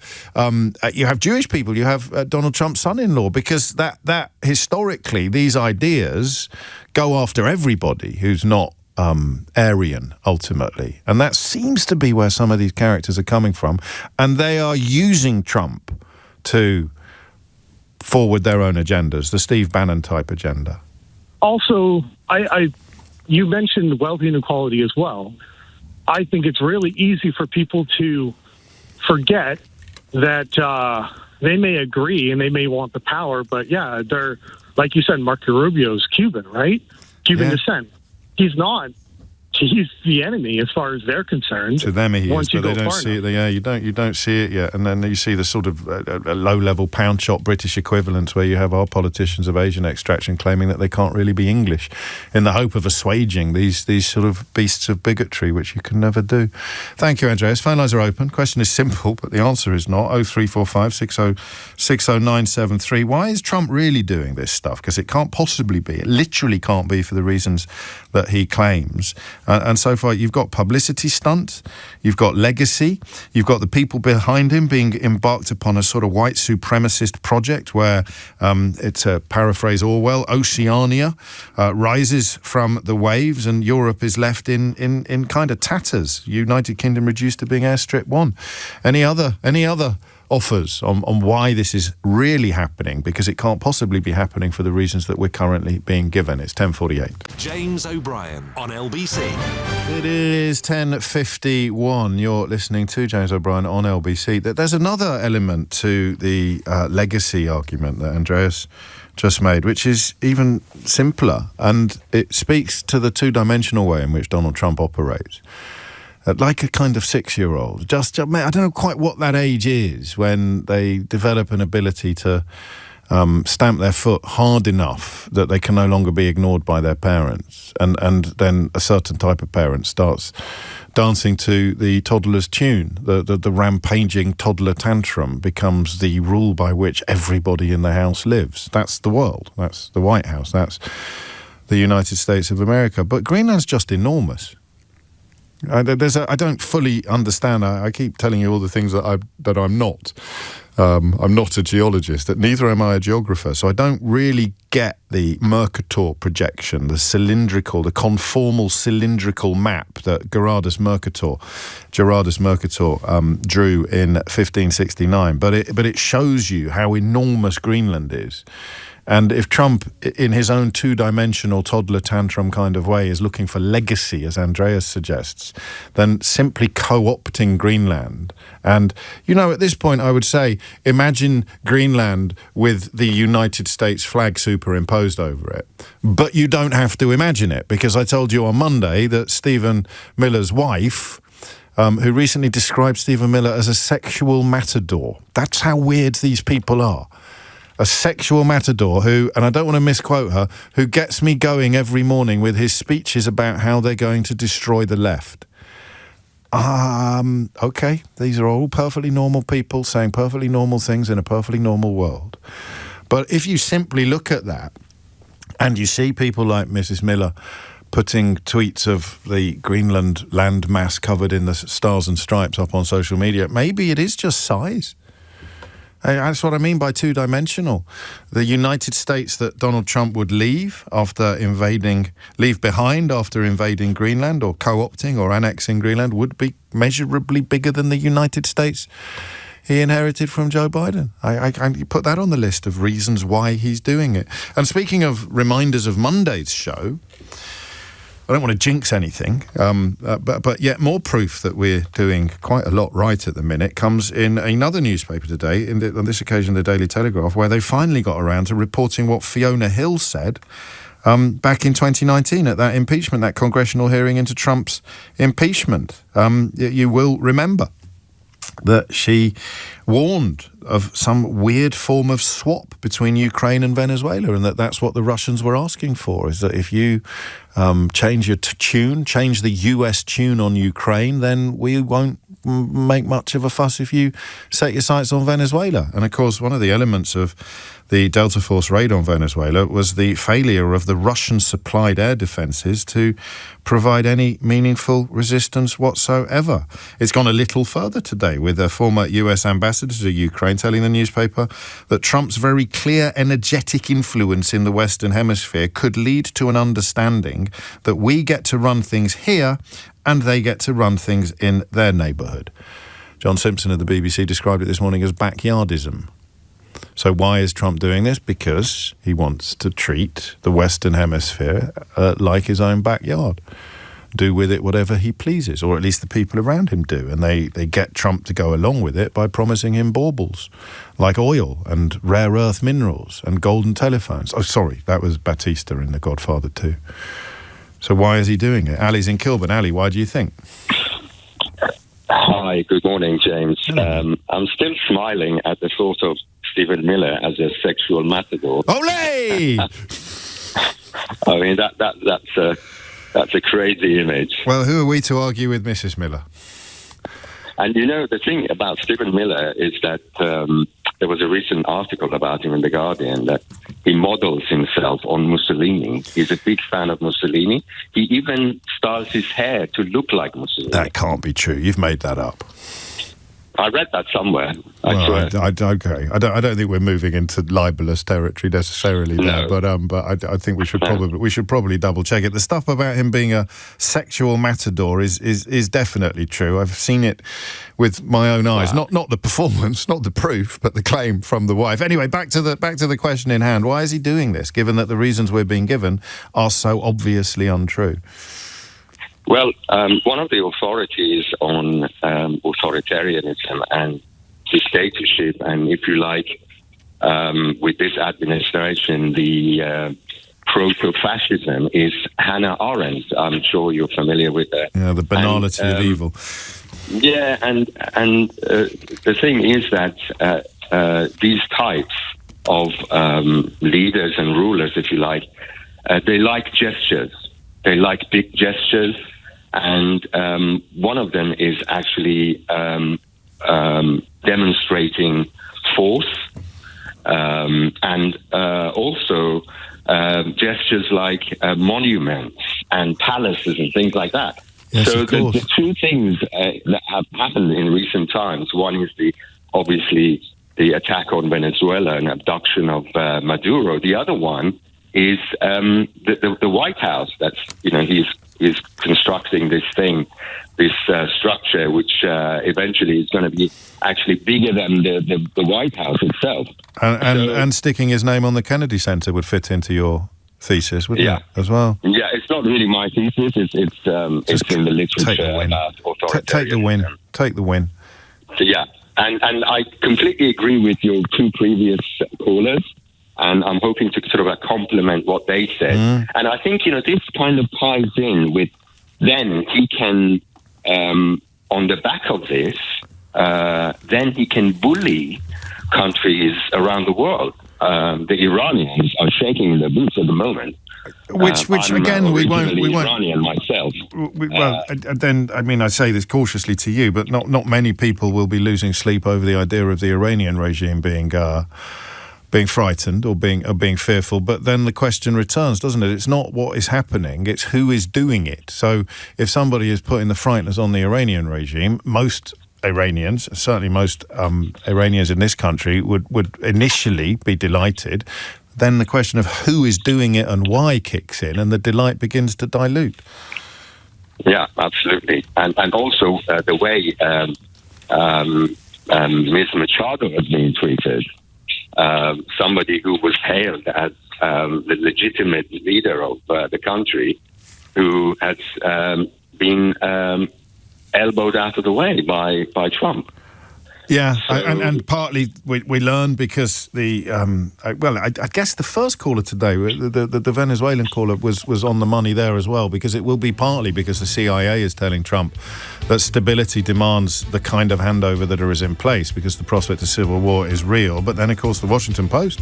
Jewish people, you have Donald Trump's son-in-law, because that historically these ideas go after everybody who's not Aryan, ultimately. And that seems to be where some of these characters are coming from. And they are using Trump to forward their own agendas, the Steve Bannon type agenda. Also, you mentioned wealth inequality as well. I think it's really easy for people to forget that they may agree and they may want the power, but they're, like you said, Marco Rubio's Cuban, right? Cuban descent. He's not. He's the enemy as far as they're concerned. To them he is, but they don't see it. You don't see it yet. And then you see the sort of low-level pound-shot British equivalents where you have our politicians of Asian extraction claiming that they can't really be English in the hope of assuaging these sort of beasts of bigotry, which you can never do. Thank you, Andreas. Phone lines are open. Question is simple, but the answer is not. 0345 60973. Why is Trump really doing this stuff? Because it can't possibly be. It literally can't be for the reasons that he claims. And so far, you've got publicity stunts, you've got legacy, you've got the people behind him being embarked upon a sort of white supremacist project where, it's a paraphrase Orwell, Oceania rises from the waves and Europe is left in kind of tatters. United Kingdom reduced to being airstrip one. Any other offers on why this is really happening, because it can't possibly be happening for the reasons that we're currently being given. It's 10:48. James O'Brien on LBC. It is 10:51. You're listening to James O'Brien on LBC. There's another element to the legacy argument that Andreas just made, which is even simpler, and it speaks to the two-dimensional way in which Donald Trump operates. Like a kind of 6-year-old. I don't know quite what that age is when they develop an ability to stamp their foot hard enough that they can no longer be ignored by their parents. And then a certain type of parent starts dancing to the toddler's tune. The rampaging toddler tantrum becomes the rule by which everybody in the house lives. That's the world. That's the White House. That's the United States of America. But Greenland's just enormous. I don't fully understand. I keep telling you all the things that I'm not. I'm not a geologist. Neither am I a geographer. So I don't really get the Mercator projection, the conformal cylindrical map that Gerardus Mercator drew in 1569. But it shows you how enormous Greenland is. And if Trump, in his own two-dimensional toddler tantrum kind of way, is looking for legacy, as Andreas suggests, then simply co-opting Greenland. And, at this point, I would say, imagine Greenland with the United States flag superimposed over it. But you don't have to imagine it, because I told you on Monday that Stephen Miller's wife, who recently described Stephen Miller as a sexual matador. That's how weird these people are. A sexual matador who, and I don't want to misquote her, who gets me going every morning with his speeches about how they're going to destroy the left. Okay, these are all perfectly normal people saying perfectly normal things in a perfectly normal world. But if you simply look at that and you see people like Mrs. Miller putting tweets of the Greenland landmass covered in the stars and stripes up on social media, maybe it is just size. That's what I mean by two-dimensional. The United States that Donald Trump would leave behind after invading Greenland or co-opting or annexing Greenland would be measurably bigger than the United States he inherited from Joe Biden. I put that on the list of reasons why he's doing it. And speaking of reminders of Monday's show, I don't want to jinx anything, but yet more proof that we're doing quite a lot right at the minute comes in another newspaper today, on this occasion the Daily Telegraph, where they finally got around to reporting what Fiona Hill said back in 2019 at that impeachment, that congressional hearing into Trump's impeachment. You will remember that she warned of some weird form of swap between Ukraine and Venezuela, and that's what the Russians were asking for, is that if you change your tune, change the US tune on Ukraine, then we won't make much of a fuss if you set your sights on Venezuela. And of course, one of the elements of the Delta Force raid on Venezuela was the failure of the Russian-supplied air defences to provide any meaningful resistance whatsoever. It's gone a little further today, with a former US ambassador to Ukraine telling the newspaper that Trump's very clear, energetic influence in the Western Hemisphere could lead to an understanding that we get to run things here and they get to run things in their neighbourhood. John Simpson of the BBC described it this morning as backyardism. So why is Trump doing this? Because he wants to treat the Western Hemisphere like his own backyard. Do with it whatever he pleases, or at least the people around him do. And they get Trump to go along with it by promising him baubles, like oil and rare earth minerals and golden telephones. Oh, sorry, that was Batista in The Godfather 2. So why is he doing it? Ali's in Kilburn. Ali, why do you think? Hi, good morning, James. I'm still smiling at the thought of Stephen Miller as a sexual matador. Olé! I mean, that's a crazy image. Well, who are we to argue with Mrs. Miller? And you know, the thing about Stephen Miller is that there was a recent article about him in The Guardian that he models himself on Mussolini. He's a big fan of Mussolini. He even styles his hair to look like Mussolini. That can't be true. You've made that up. I read that somewhere. I swear. Okay. I don't think we're moving into libelous territory necessarily there, but I think we should probably double check it. The stuff about him being a sexual matador is definitely true. I've seen it with my own eyes. Wow. Not the performance, not the proof, but the claim from the wife. Anyway, back to the question in hand. Why is he doing this, given that the reasons we're being given are so obviously untrue? Well, one of the authorities on authoritarianism and dictatorship, and if you like, with this administration, the proto-fascism, is Hannah Arendt. I'm sure you're familiar with that. Yeah, the banality of evil. Yeah, and the thing is that these types of leaders and rulers, if you like, they like gestures. They like big gestures. And one of them is actually demonstrating force and also gestures like monuments and palaces and things like that. Yes, so the two things that have happened in recent times, one is obviously the attack on Venezuela and abduction of Maduro. The other one is the White House. That's, he's constructing this structure, which eventually is going to be actually bigger than the White House itself. And sticking his name on the Kennedy Center would fit into your thesis, wouldn't it, as well? Yeah, it's not really my thesis. It's in the literature about authoritarianism. Take the win. So, yeah, and I completely agree with your two previous callers. And I'm hoping to sort of complement what they said. And I think, this kind of ties in with, then he can, on the back of this, then he can bully countries around the world. The Iranians are shaking their boots at the moment. Which again, we won't. Iranian myself. I say this cautiously to you, but not many people will be losing sleep over the idea of the Iranian regime being frightened or being fearful. But then the question returns, doesn't it? It's not what is happening, it's who is doing it. So if somebody is putting the frighteners on the Iranian regime, most Iranians, certainly most Iranians in this country, would initially be delighted. Then the question of who is doing it and why kicks in, and the delight begins to dilute. Yeah, absolutely. And also the way Ms. Machado has been treated. Somebody who was hailed as the legitimate leader of the country, who has been elbowed out of the way by Trump. Yeah, So, and partly we learned because I guess the first caller today, the Venezuelan caller, was on the money there as well, because it will be partly because the CIA is telling Trump that stability demands the kind of handover that is in place, because the prospect of civil war is real. But then, of course, the Washington Post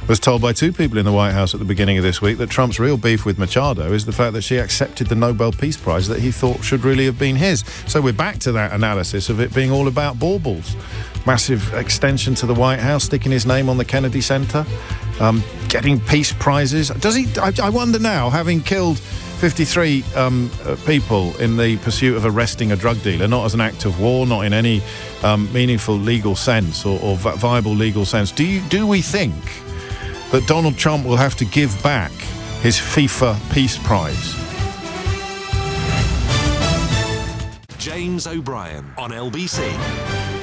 was told by two people in the White House at the beginning of this week that Trump's real beef with Machado is the fact that she accepted the Nobel Peace Prize that he thought should really have been his. So we're back to that analysis of it being all about baubles. Massive extension to the White House, sticking his name on the Kennedy Center, getting peace prizes. Does he? I wonder now, having killed 53 people in the pursuit of arresting a drug dealer, not as an act of war, not in any meaningful legal sense or viable legal sense. Do we think that Donald Trump will have to give back his FIFA Peace Prize? James O'Brien on LBC.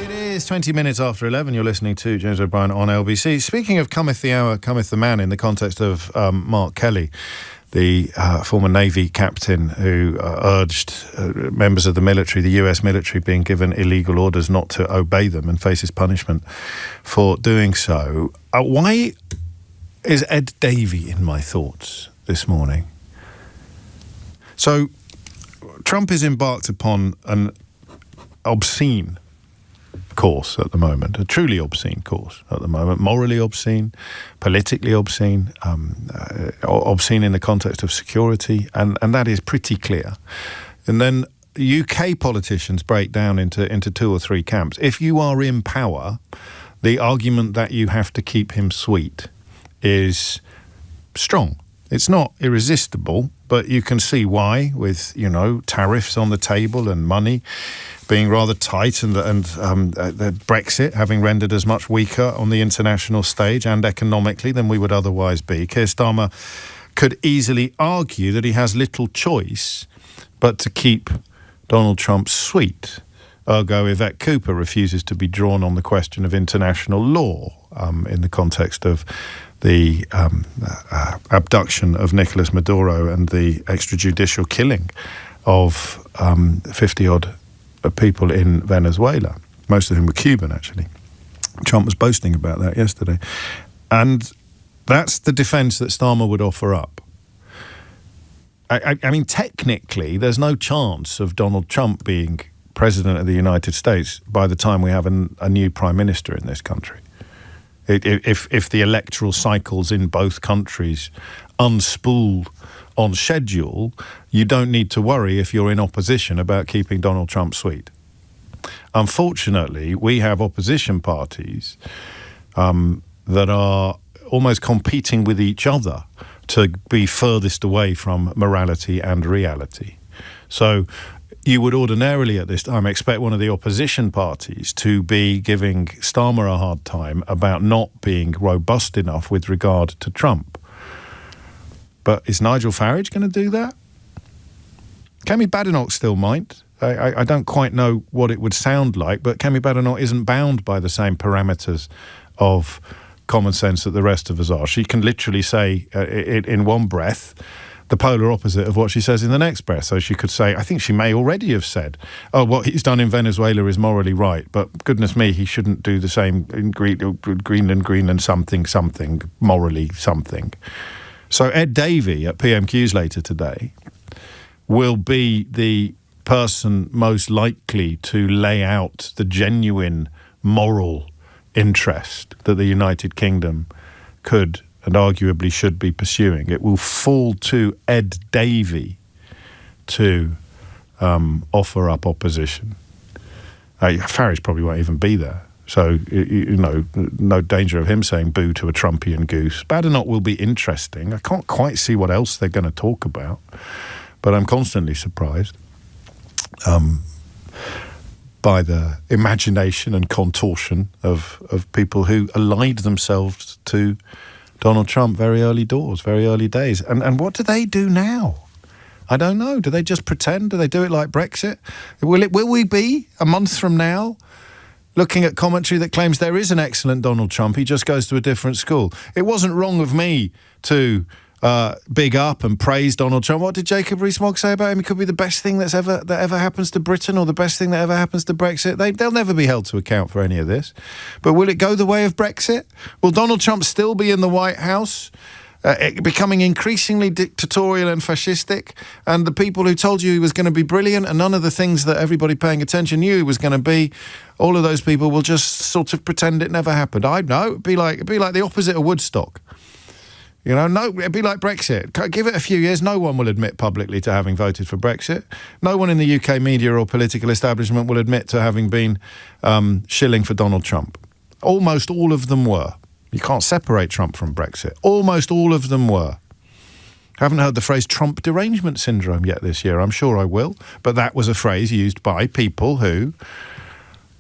It is 20 minutes after 11. You're listening to James O'Brien on LBC. Speaking of cometh the hour, cometh the man, in the context of Mark Kelly, the former Navy captain who urged members of the military, the US military, being given illegal orders not to obey them and faces punishment for doing so. Why is Ed Davey in my thoughts this morning? So, Trump is embarked upon an obscene course at the moment, a truly obscene course at the moment, morally obscene, politically obscene, obscene in the context of security, and that is pretty clear. And then UK politicians break down into two or three camps. If you are in power, the argument that you have to keep him sweet is strong. It's not irresistible, but you can see why, with, tariffs on the table and money being rather tight, and the Brexit having rendered us much weaker on the international stage and economically than we would otherwise be. Keir Starmer could easily argue that he has little choice but to keep Donald Trump sweet. Ergo, Yvette Cooper refuses to be drawn on the question of international law in the context of the abduction of Nicolas Maduro and the extrajudicial killing of 50-odd people in Venezuela. Most of whom were Cuban, actually. Trump was boasting about that yesterday. And that's the defence that Starmer would offer up. I mean, technically, there's no chance of Donald Trump being President of the United States by the time we have a new Prime Minister in this country. If the electoral cycles in both countries unspool on schedule, you don't need to worry if you're in opposition about keeping Donald Trump sweet. Unfortunately, we have opposition parties that are almost competing with each other to be furthest away from morality and reality. So you would ordinarily at this time expect one of the opposition parties to be giving Starmer a hard time about not being robust enough with regard to Trump. But is Nigel Farage going to do that? Kemi Badenoch still might. I don't quite know what it would sound like, but Kemi Badenoch isn't bound by the same parameters of common sense that the rest of us are. She can literally say in one breath the polar opposite of what she says in the next breath. So she could say, I think she may already have said, what he's done in Venezuela is morally right, but goodness me, he shouldn't do the same in Greenland, something, morally something. So Ed Davey at PMQs later today will be the person most likely to lay out the genuine moral interest that the United Kingdom could and arguably should be pursuing. It will fall to Ed Davey to offer up opposition. Farage probably won't even be there. So, no danger of him saying boo to a Trumpian goose. Badenoch will be interesting. I can't quite see what else they're going to talk about, but I'm constantly surprised by the imagination and contortion of people who allied themselves to Donald Trump very early days. And what do they do now? I don't know. Do they just pretend? Do they do it like Brexit? Will we be, a month from now, looking at commentary that claims there is an excellent Donald Trump, he just goes to a different school? It wasn't wrong of me to big up and praise Donald Trump. What did Jacob Rees-Mogg say about him? He could be the best thing that ever happens to Britain, or the best thing that ever happens to Brexit. They'll never be held to account for any of this. But will it go the way of Brexit? Will Donald Trump still be in the White House, becoming increasingly dictatorial and fascistic? And the people who told you he was going to be brilliant, and none of the things that everybody paying attention knew he was going to be, all of those people will just sort of pretend it never happened. I know. It'd be like the opposite of Woodstock. You know, no, it'd be like Brexit. Give it a few years, no one will admit publicly to having voted for Brexit. No one in the UK media or political establishment will admit to having been shilling for Donald Trump. Almost all of them were. You can't separate Trump from Brexit. Almost all of them were. Haven't heard the phrase Trump derangement syndrome yet this year. I'm sure I will. But that was a phrase used by people who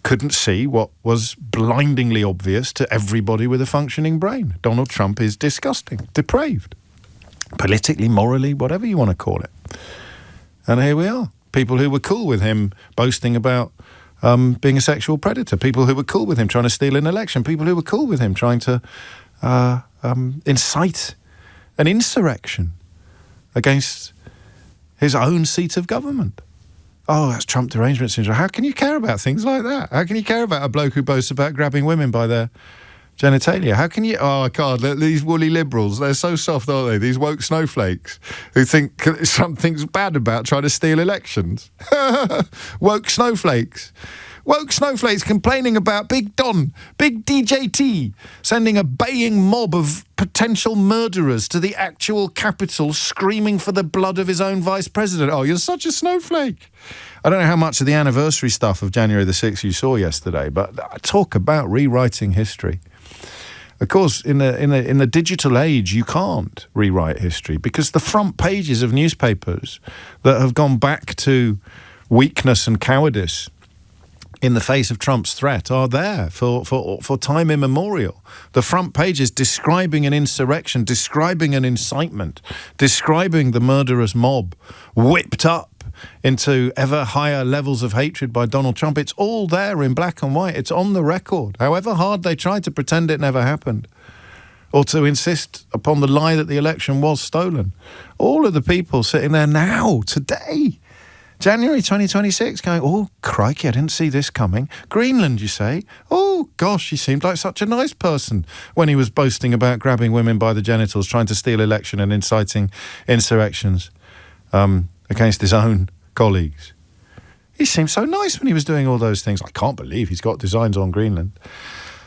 couldn't see what was blindingly obvious to everybody with a functioning brain. Donald Trump is disgusting, depraved, politically, morally, whatever you want to call it. And here we are. People who were cool with him boasting about being a sexual predator. People who were cool with him trying to steal an election. People who were cool with him trying to incite an insurrection against his own seat of government. Oh, that's Trump derangement syndrome. How can you care about things like that? How can you care about a bloke who boasts about grabbing women by their genitalia? How can you... Oh, God, these woolly liberals, they're so soft, aren't they? These woke snowflakes who think something's bad about trying to steal elections. Woke snowflakes. Woke snowflakes complaining about Big Don, Big DJT, sending a baying mob of potential murderers to the actual capital, screaming for the blood of his own vice president. Oh, you're such a snowflake. I don't know how much of the anniversary stuff of January the 6th you saw yesterday, but talk about rewriting history. Of course, in the digital age, you can't rewrite history because the front pages of newspapers that have gone back to weakness and cowardice in the face of Trump's threat are there for time immemorial. The front pages describing an insurrection, describing an incitement, describing the murderous mob whipped up into ever higher levels of hatred by Donald Trump. It's all there in black and white. It's on the record. However hard they tried to pretend it never happened or to insist upon the lie that the election was stolen. All of the people sitting there now, today, January 2026, going, oh, crikey, I didn't see this coming. Greenland, you say? Oh, gosh, he seemed like such a nice person when he was boasting about grabbing women by the genitals, trying to steal election and inciting insurrections against his own colleagues. He seemed so nice when he was doing all those things. I can't believe he's got designs on Greenland.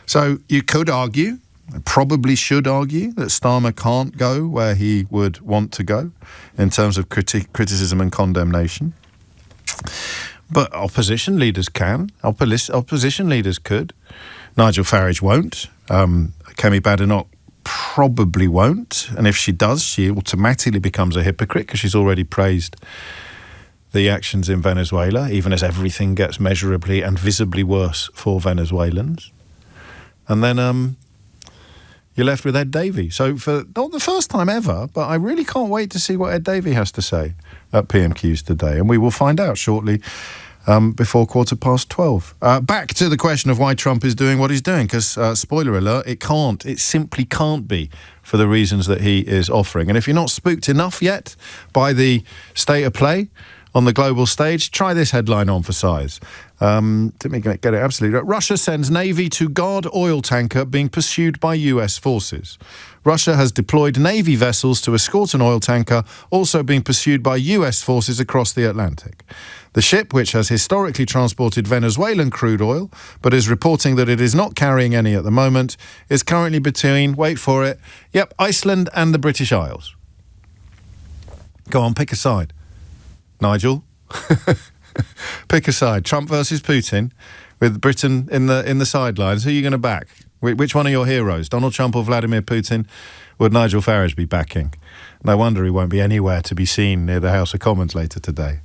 So you could argue, probably should argue, that Starmer can't go where he would want to go in terms of criticism and condemnation. But opposition leaders can. Opposition leaders could. Nigel Farage won't. Kemi Badenoch probably won't. And if she does, she automatically becomes a hypocrite because she's already praised the actions in Venezuela, even as everything gets measurably and visibly worse for Venezuelans. And then you're left with Ed Davey. So for not the first time ever, but I really can't wait to see what Ed Davey has to say at PMQs today. And we will find out shortly before 12:15. Back to the question of why Trump is doing what he's doing, because, spoiler alert, it simply can't be for the reasons that he is offering. And if you're not spooked enough yet by the state of play on the global stage, try this headline on for size. Didn't we get it absolutely right? Russia sends Navy to guard oil tanker being pursued by US forces. Russia has deployed Navy vessels to escort an oil tanker also being pursued by US forces across the Atlantic. The ship, which has historically transported Venezuelan crude oil, but is reporting that it is not carrying any at the moment, is currently between, wait for it, Iceland and the British Isles. Go on, pick a side. Nigel, pick a side. Trump versus Putin, with Britain in the sidelines. Who are you going to back? Which one are your heroes? Donald Trump or Vladimir Putin? Would Nigel Farage be backing? No wonder he won't be anywhere to be seen near the House of Commons later today.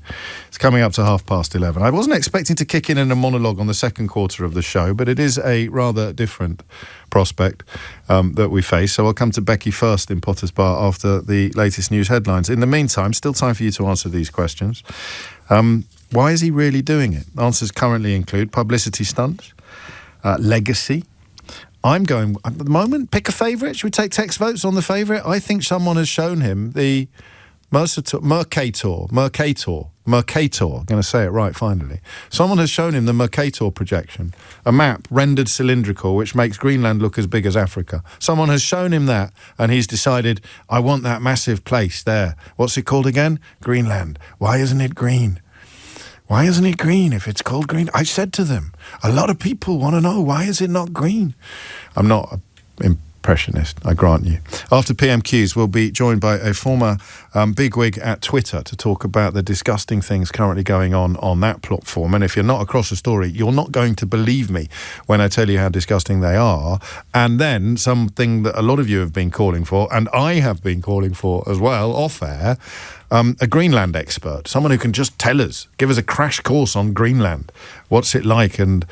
It's coming up to 11:30. I wasn't expecting to kick in a monologue on the second quarter of the show, but it is a rather different prospect that we face. So I'll come to Becky first in Potter's Bar after the latest news headlines. In the meantime, still time for you to answer these questions. Why is he really doing it? Answers currently include publicity stunts, legacy, I'm going, at the moment, pick a favourite. Should we take text votes on the favourite? I think someone has shown him the Mercator, I'm going to say it right finally. Someone has shown him the Mercator projection, a map rendered cylindrical which makes Greenland look as big as Africa. Someone has shown him that, and he's decided, I want that massive place there. What's it called again? Greenland. Why isn't it green? Why isn't it green if it's called green? I said to them, a lot of people want to know, why is it not green? I'm not an impressionist, I grant you. After PMQs, we'll be joined by a former bigwig at Twitter to talk about the disgusting things currently going on that platform. And if you're not across the story, you're not going to believe me when I tell you how disgusting they are. And then something that a lot of you have been calling for, and I have been calling for as well, off air, a Greenland expert, someone who can just tell us, give us a crash course on Greenland. What's it like, and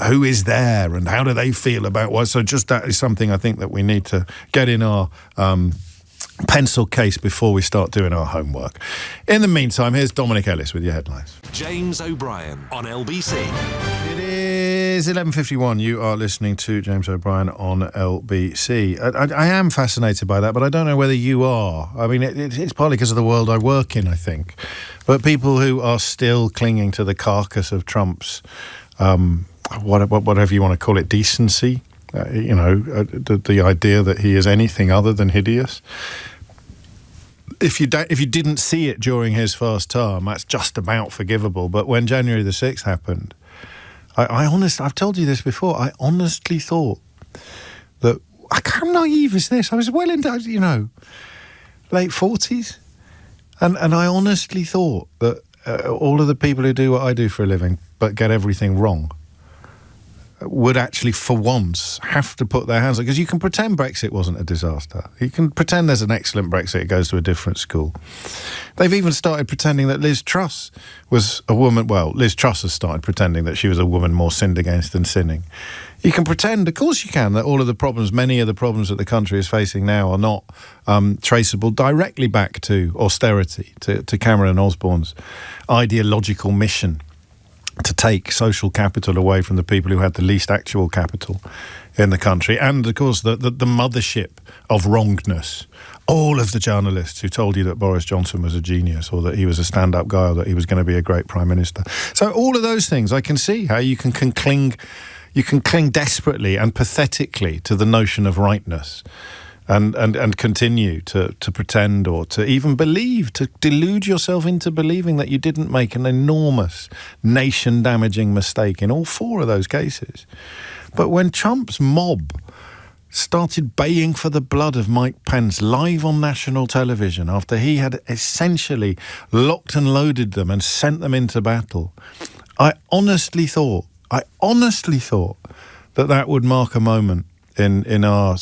who is there, and how do they feel about what? So just that is something I think that we need to get in our pencil case before we start doing our homework. In the meantime, here's Dominic Ellis with your headlines. James O'Brien on LBC. It is 11:51. You are listening to James O'Brien on LBC. I am fascinated by that, but I don't know whether you are. I mean, it's partly because of the world I work in, I think. But people who are still clinging to the carcass of Trump's, whatever you want to call it, decency, the idea that he is anything other than hideous. If you didn't see it during his first term, that's just about forgivable. But when January the 6th happened, I've told you this before, I honestly thought that, how naive is this? I was well into, late 40s. And I honestly thought that all of the people who do what I do for a living but get everything wrong would actually, for once, have to put their hands up. Because you can pretend Brexit wasn't a disaster. You can pretend there's an excellent Brexit, it goes to a different school. They've even started pretending that Liz Truss was a woman. Well, Liz Truss has started pretending that she was a woman more sinned against than sinning. You can pretend, of course you can, that all of the problems, many of the problems that the country is facing now are not traceable directly back to austerity, to Cameron Osborne's ideological mission to take social capital away from the people who had the least actual capital in the country. And, of course, the mothership of wrongness. All of the journalists who told you that Boris Johnson was a genius, or that he was a stand-up guy, or that he was going to be a great prime minister. So all of those things, I can see how you can cling desperately and pathetically to the notion of rightness. And continue to pretend, or to even believe, to delude yourself into believing that you didn't make an enormous nation-damaging mistake in all four of those cases. But when Trump's mob started baying for the blood of Mike Pence live on national television after he had essentially locked and loaded them and sent them into battle, I honestly thought that would mark a moment in our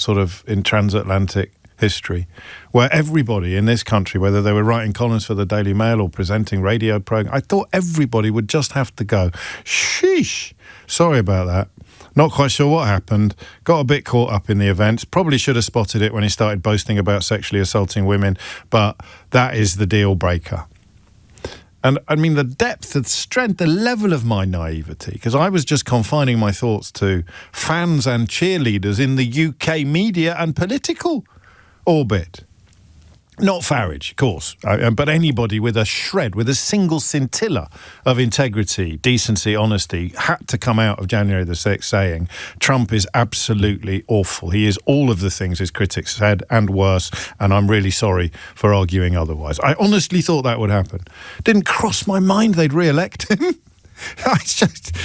in transatlantic history, where everybody in this country, whether they were writing columns for the Daily Mail or presenting radio programs, I thought everybody would just have to go, sheesh, sorry about that. Not quite sure what happened. Got a bit caught up in the events. Probably should have spotted it when he started boasting about sexually assaulting women, but that is the deal breaker. And I mean, the depth, the strength, the level of my naivety, because I was just confining my thoughts to fans and cheerleaders in the UK media and political orbit. Not Farage, of course, but anybody with a shred, with a single scintilla of integrity, decency, honesty, had to come out of January the 6th saying Trump is absolutely awful. He is all of the things his critics said and worse, and I'm really sorry for arguing otherwise. I honestly thought that would happen. Didn't cross my mind they'd re-elect him. It's just,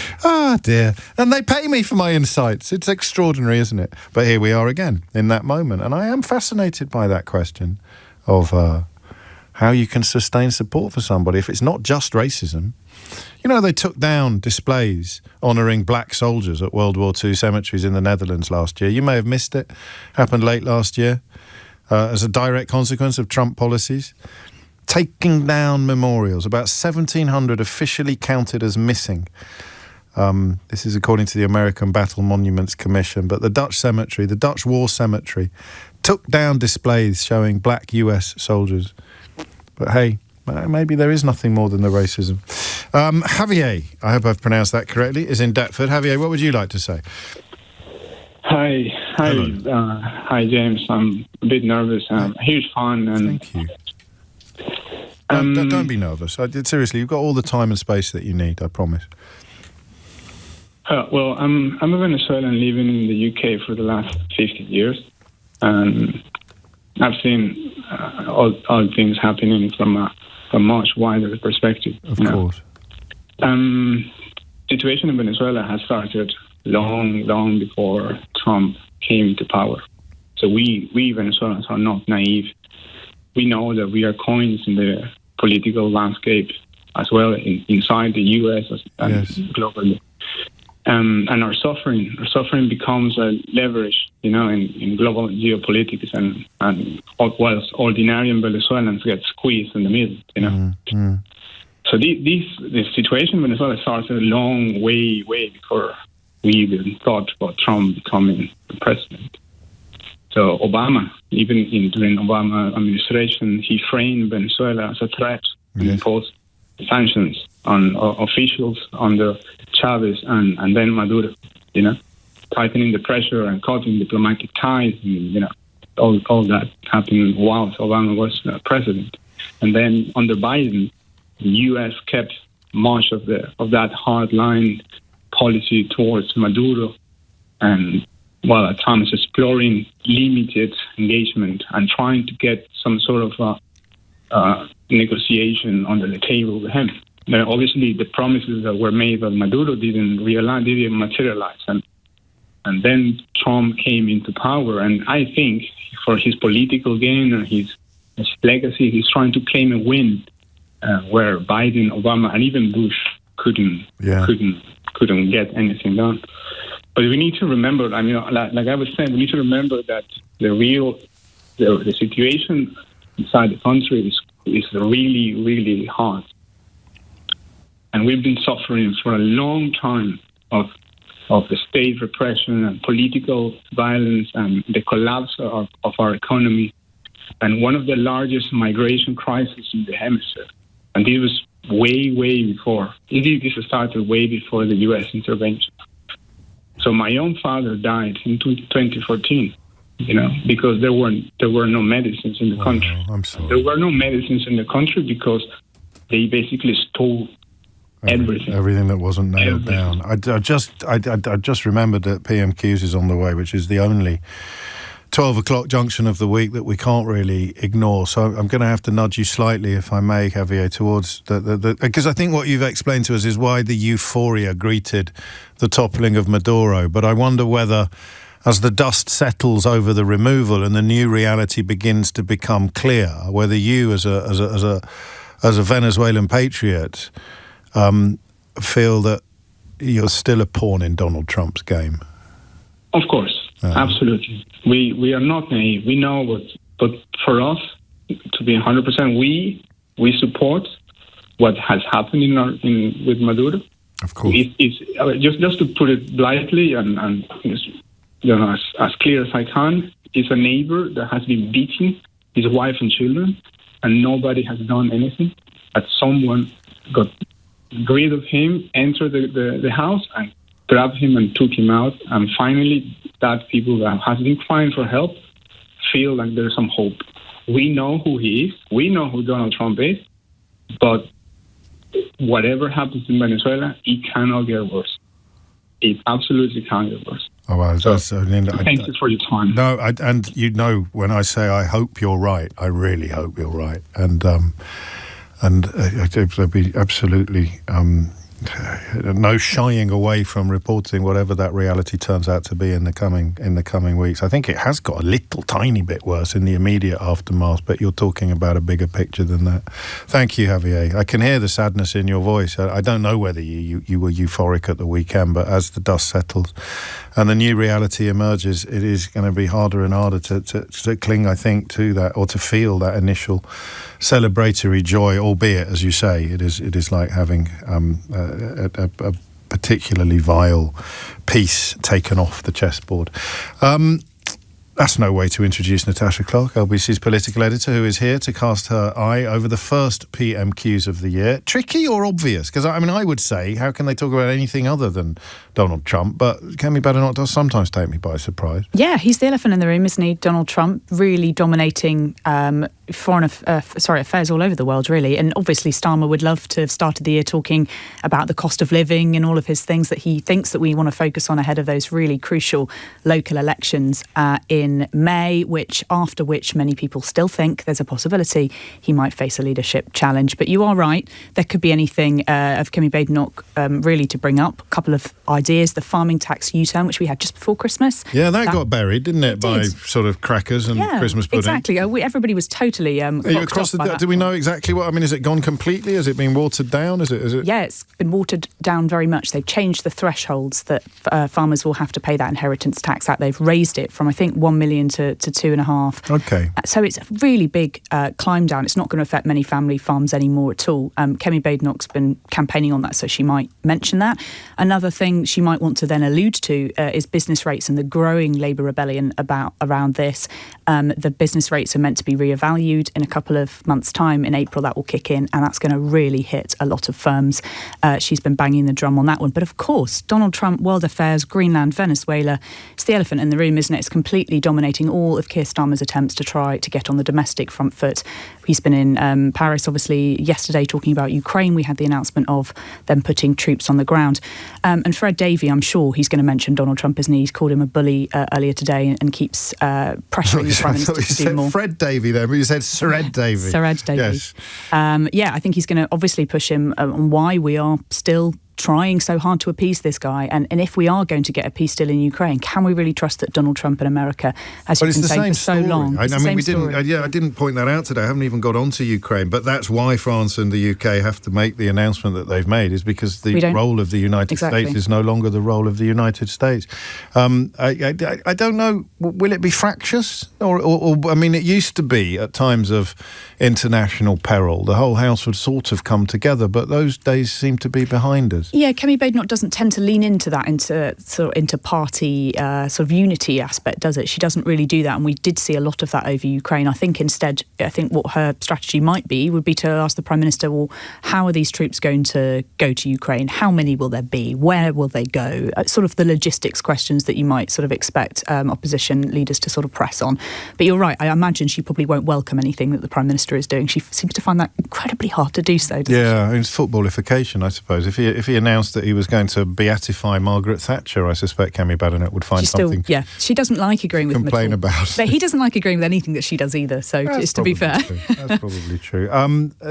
dear. And they pay me for my insights. It's extraordinary, isn't it? But here we are again in that moment, and I am fascinated by that question of how you can sustain support for somebody if it's not just racism. They took down displays honouring black soldiers at World War II cemeteries in the Netherlands last year. You may have missed it. Happened late last year as a direct consequence of Trump policies. Taking down memorials, about 1,700 officially counted as missing. This is according to the American Battle Monuments Commission, but the Dutch cemetery, the Dutch War Cemetery, took down displays showing black US soldiers. But hey, maybe there is nothing more than the racism. Javier, I hope I've pronounced that correctly, is in Deptford. Javier, what would you like to say? Hi, James. I'm a bit nervous. Huge fan. And thank you. Don't be nervous. Seriously, you've got all the time and space that you need. I promise. Well, I'm a Venezuelan living in the UK for the last 50 years, and I've seen all things happening from a much wider perspective. Of course. Situation in Venezuela has started long before Trump came to power. So we Venezuelans are not naive. We know that we are coins in the political landscape as well inside the US and globally. And our suffering becomes a leverage, in global geopolitics, and whilst ordinary Venezuelans get squeezed in the middle, So the situation in Venezuela started a long way before we even thought about Trump becoming the president. So Obama, during Obama administration, he framed Venezuela as a threat and imposed sanctions on officials under Chavez and then Maduro, tightening the pressure and cutting diplomatic ties, and, all that happened whilst Obama was president. And then under Biden, the U.S. kept much of that hardline policy towards Maduro, and while at times exploring limited engagement and trying to get some sort of negotiation under the table with him. Now, obviously, the promises that were made by Maduro didn't materialize, and then Trump came into power. And I think for his political gain and his legacy, he's trying to claim a win where Biden, Obama, and even Bush couldn't get anything done. But we need to remember, like I was saying, we need to remember that the situation inside the country is really, really hard. And we've been suffering for a long time of the state repression and political violence and the collapse of our economy, and one of the largest migration crises in the hemisphere. And this was way before. This started way before the U.S. intervention. So my own father died in 2014, because there were no medicines in the country. I'm sorry. There were no medicines in the country because they basically stole everything that wasn't nailed down. I just remembered that PMQs is on the way, which is the only 12 o'clock junction of the week that we can't really ignore. So I'm going to have to nudge you slightly, if I may, Javier, towards because I think what you've explained to us is why the euphoria greeted the toppling of Maduro. But I wonder whether, as the dust settles over the removal and the new reality begins to become clear, whether you, as a Venezuelan patriot, feel that you're still a pawn in Donald Trump's game. Of course. Absolutely. We are not naive. We know but for us, to be 100%, we support what has happened with Maduro. Of course. It's just to put it lightly and as clear as I can, it's a neighbor that has been beating his wife and children, and nobody has done anything. But someone got rid of him, entered the house, and grabbed him and took him out. And finally, that people that has been crying for help feel like there's some hope. We know who he is. We know who Donald Trump is. But whatever happens in Venezuela, it cannot get worse. It absolutely can't get worse. Oh, well, thank you for your time. No, and when I say I hope you're right, I really hope you're right. And there'll be absolutely no shying away from reporting whatever that reality turns out to be in the coming weeks. I think it has got a little tiny bit worse in the immediate aftermath, but you're talking about a bigger picture than that. Thank you, Javier. I can hear the sadness in your voice. I don't know whether you were euphoric at the weekend, but as the dust settles and the new reality emerges, it is going to be harder and harder to cling, I think, to that, or to feel that initial celebratory joy, albeit, as you say, it is like having a particularly vile piece taken off the chessboard. That's no way to introduce Natasha Clark, LBC's political editor, who is here to cast her eye over the first PMQs of the year. Tricky or obvious? Because, I mean, I would say, how can they talk about anything other than Donald Trump? But Kemi Badenoch does sometimes take me by surprise. Yeah, he's the elephant in the room, isn't he? Donald Trump really dominating foreign affairs all over the world, really. And obviously Starmer would love to have started the year talking about the cost of living and all of his things that he thinks that we want to focus on ahead of those really crucial local elections in May, after which many people still think there's a possibility he might face a leadership challenge. But you are right, there could be anything of Kemi Badenoch really to bring up. A couple of ideas, the farming tax U-turn, which we had just before Christmas. Yeah, that got buried, didn't it, by sort of crackers and Christmas pudding? Exactly. Everybody was totally do we know exactly what? I mean, is it gone completely? Has it been watered down? Is it? Yeah, it's been watered down very much. They've changed the thresholds that farmers will have to pay that inheritance tax at. They've raised it from, I think, 1 million to 2.5. Okay. So it's a really big climb down. It's not going to affect many family farms anymore at all. Kemi Badenoch's been campaigning on that, so she might mention that. Another thing she might want to then allude to is business rates and the growing Labour rebellion around this. The business rates are meant to be reevaluated in a couple of months' time. In April, that will kick in, and that's going to really hit a lot of firms. She's been banging the drum on that one. But of course, Donald Trump, world affairs, Greenland, Venezuela, it's the elephant in the room, isn't it? It's completely dominating all of Keir Starmer's attempts to try to get on the domestic front foot. He's been in Paris, obviously, yesterday talking about Ukraine. We had the announcement of them putting troops on the ground. And Fred Davey, I'm sure he's going to mention Donald Trump, isn't he? He's called him a bully earlier today and keeps pressuring the Prime Minister to do more. Fred Davey there, but you said Sered Davey. Sered Davey. Yes. I think he's going to obviously push him on why we are still trying so hard to appease this guy, and if we are going to get a peace deal in Ukraine, can we really trust that Donald Trump and America, as you've been saying for so long, I didn't point that out today. I haven't even got onto Ukraine, but that's why France and the UK have to make the announcement that they've made, is because the role of the United States is no longer the role of the United States. I don't know, will it be fractious? Or I mean, it used to be at times of international peril, the whole house would sort of come together, but those days seem to be behind us. Yeah, Kemi Badenoch doesn't tend to lean into that, into party sort of unity aspect, does it? She doesn't really do that, and we did see a lot of that over Ukraine. I think what her strategy might be would be to ask the Prime Minister, well, how are these troops going to go to Ukraine? How many will there be? Where will they go? Sort of the logistics questions that you might sort of expect opposition leaders to sort of press on. But you're right, I imagine she probably won't welcome anything that the Prime Minister is doing. She seems to find that incredibly hard to do so, doesn't she? Yeah, it's footballification, I suppose. If he announced that he was going to beatify Margaret Thatcher, I suspect Kemi Badenoch would find something. Yeah, she doesn't like agreeing with him complain about. But he doesn't like agreeing with anything that she does either. So just to be fair, that's probably true.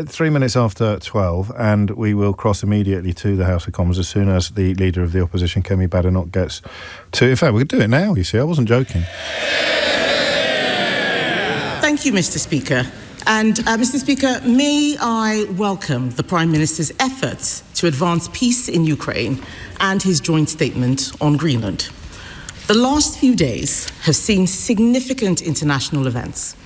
3 minutes after 12, and we will cross immediately to the House of Commons as soon as the leader of the opposition, Kemi Badenoch, gets to. In fact, we could do it now. You see, I wasn't joking. Thank you, Mr. Speaker. And, Mr. Speaker, may I welcome the Prime Minister's efforts to advance peace in Ukraine and his joint statement on Greenland. The last few days have seen significant international events.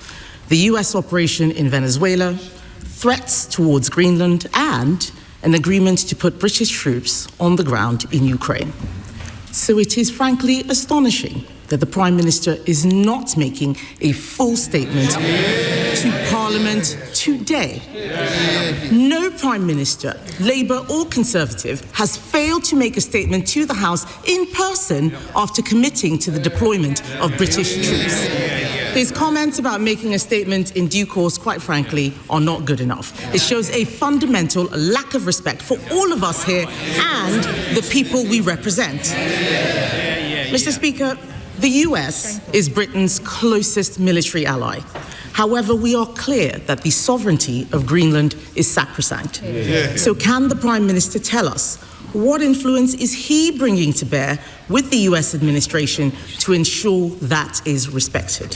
The US operation in Venezuela, threats towards Greenland, and an agreement to put British troops on the ground in Ukraine. So it is frankly astonishing that the Prime Minister is not making a full statement to Parliament today. No Prime Minister, Labour or Conservative, has failed to make a statement to the House in person after committing to the deployment of British troops. His comments about making a statement in due course, quite frankly, are not good enough. It shows a fundamental lack of respect for all of us here and the people we represent. Mr. Speaker, the US is Britain's closest military ally. However, we are clear that the sovereignty of Greenland is sacrosanct. So can the Prime Minister tell us what influence is he bringing to bear with the US administration to ensure that is respected?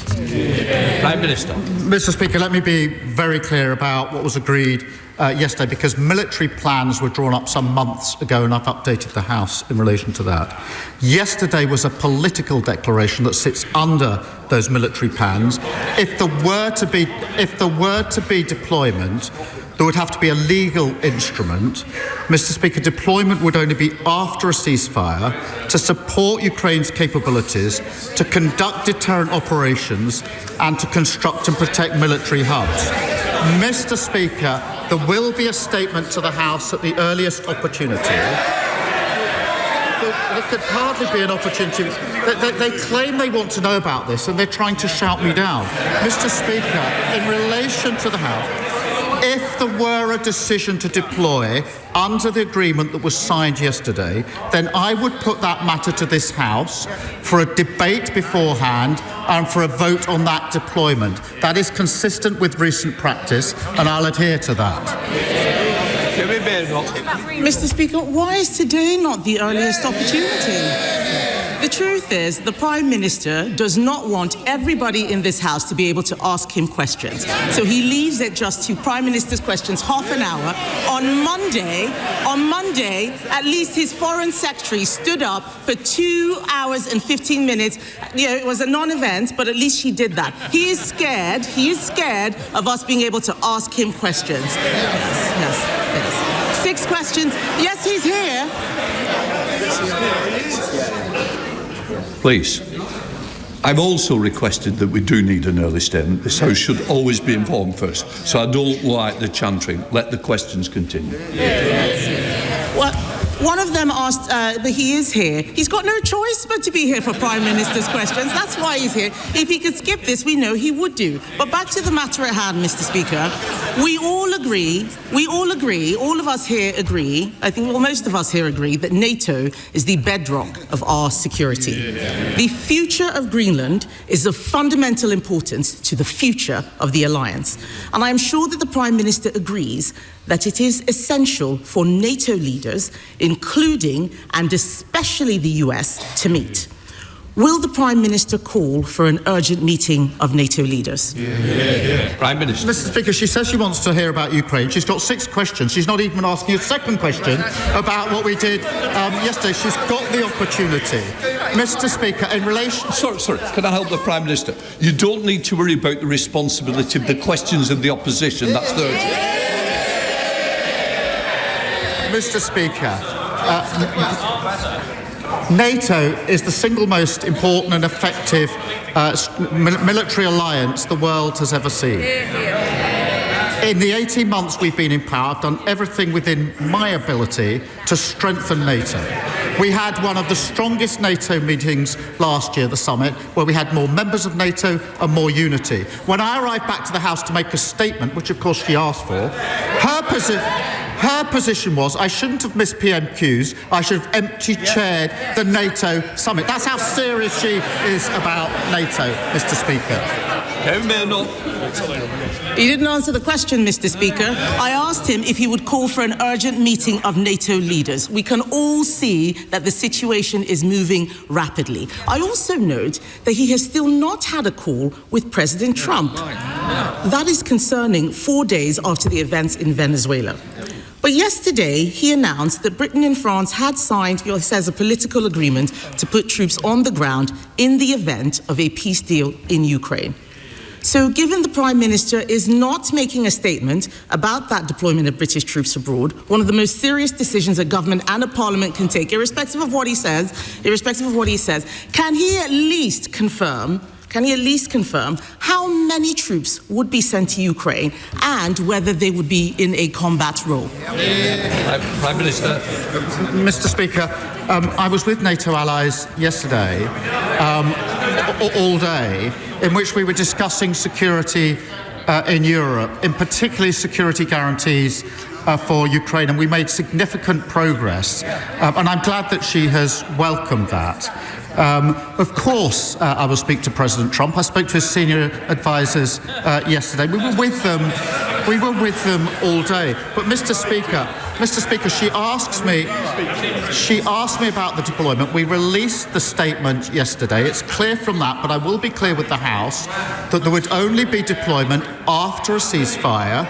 Prime Minister. Mr. Speaker, let me be very clear about what was agreed yesterday, because military plans were drawn up some months ago, and I've updated the House in relation to that. Yesterday was a political declaration that sits under those military plans. If there were to be deployment, There would have to be a legal instrument. Mr. Speaker, deployment would only be after a ceasefire to support Ukraine's capabilities, to conduct deterrent operations, and to construct and protect military hubs. Mr. Speaker, there will be a statement to the House at the earliest opportunity. There could hardly be an opportunity. They claim they want to know about this, and they're trying to shout me down. Mr. Speaker, in relation to the House, if there were a decision to deploy under the agreement that was signed yesterday, then I would put that matter to this House for a debate beforehand and for a vote on that deployment. That is consistent with recent practice, and I'll adhere to that. Mr. Speaker, why is today not the earliest opportunity? The truth is, the Prime Minister does not want everybody in this House to be able to ask him questions. So he leaves it just to Prime Minister's questions half an hour. On Monday, at least his Foreign Secretary stood up for 2 hours and 15 minutes. You know, it was a non-event, but at least she did that. He is scared of us being able to ask him questions. Yes. 6 questions. Yes, he's here. Please. I've also requested that we do need an early statement. This House should always be informed first. So I don't like the chantering. Let the questions continue. Well, one of them asked, but he is here. He's got no choice but to be here for Prime Minister's questions. That's why he's here. If he could skip this, we know he would do. But back to the matter at hand, Mr. Speaker. We all agree, all of us here agree, I think most of us here agree, that NATO is the bedrock of our security. Yeah. The future of Greenland is of fundamental importance to the future of the alliance. And I am sure that the Prime Minister agrees that it is essential for NATO leaders, including and especially the US, to meet. Will the Prime Minister call for an urgent meeting of NATO leaders? Yeah. Prime Minister. Mr. Speaker, she says she wants to hear about Ukraine. She's got 6 questions. She's not even asking a second question about what we did yesterday. She's got the opportunity. Mr. Speaker, in relation... Sorry, can I help the Prime Minister? You don't need to worry about the responsibility of the questions of the opposition. That's the urgent. Mr. Speaker, NATO is the single most important and effective military alliance the world has ever seen. In the 18 months we've been in power, I've done everything within my ability to strengthen NATO. We had one of the strongest NATO meetings last year, the summit, where we had more members of NATO and more unity. When I arrived back to the House to make a statement, which of course she asked for, her position was I shouldn't have missed PMQs, I should have empty-chaired the NATO summit. That's how serious she is about NATO, Mr. Speaker. He didn't answer the question, Mr. Speaker. I asked him if he would call for an urgent meeting of NATO leaders. We can all see that the situation is moving rapidly. I also note that he has still not had a call with President Trump. That is concerning 4 days after the events in Venezuela. But yesterday, he announced that Britain and France had signed, he says, a political agreement to put troops on the ground in the event of a peace deal in Ukraine. So given the Prime Minister is not making a statement about that deployment of British troops abroad, one of the most serious decisions a government and a parliament can take, irrespective of what he says, can he at least confirm how many troops would be sent to Ukraine and whether they would be in a combat role? Prime Minister. Mr. Speaker, I was with NATO allies yesterday, all day, in which we were discussing security in Europe, in particularly security guarantees for Ukraine, and we made significant progress. And I'm glad that she has welcomed that. Of course, I will speak to President Trump. I spoke to his senior advisors yesterday. We were with them all day. But Mr. Speaker, she asked me about the deployment. We released the statement yesterday. It's clear from that, but I will be clear with the House that there would only be deployment after a ceasefire.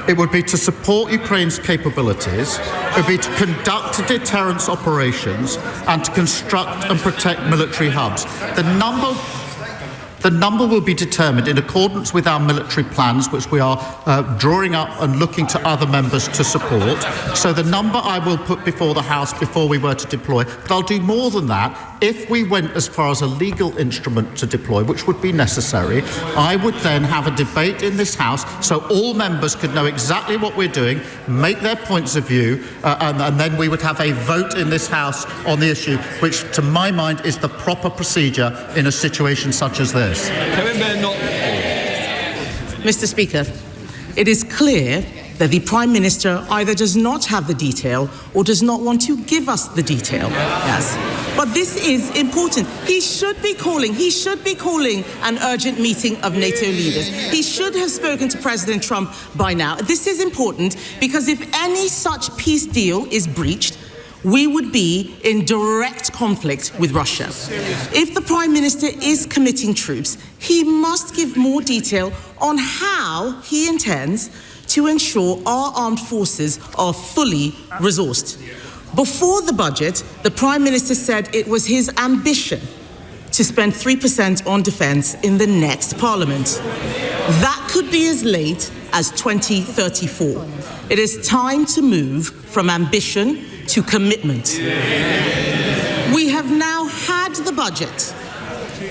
It would be to support Ukraine's capabilities, it would be to conduct deterrence operations, and to construct and protect military hubs. The number will be determined in accordance with our military plans, which we are drawing up and looking to other members to support. So the number I will put before the House before we were to deploy. But I'll do more than that. If we went as far as a legal instrument to deploy, which would be necessary, I would then have a debate in this House so all members could know exactly what we're doing, make their points of view, and then we would have a vote in this House on the issue, which to my mind is the proper procedure in a situation such as this. Mr. Speaker, it is clear that the Prime Minister either does not have the detail or does not want to give us the detail. Yes. But this is important. He should be calling an urgent meeting of NATO leaders. He should have spoken to President Trump by now. This is important because if any such peace deal is breached, we would be in direct conflict with Russia. If the Prime Minister is committing troops, he must give more detail on how he intends to ensure our armed forces are fully resourced. Before the budget, the Prime Minister said it was his ambition to spend 3% on defence in the next Parliament. That could be as late as 2034. It is time to move from ambition to commitment. We have now had the budget.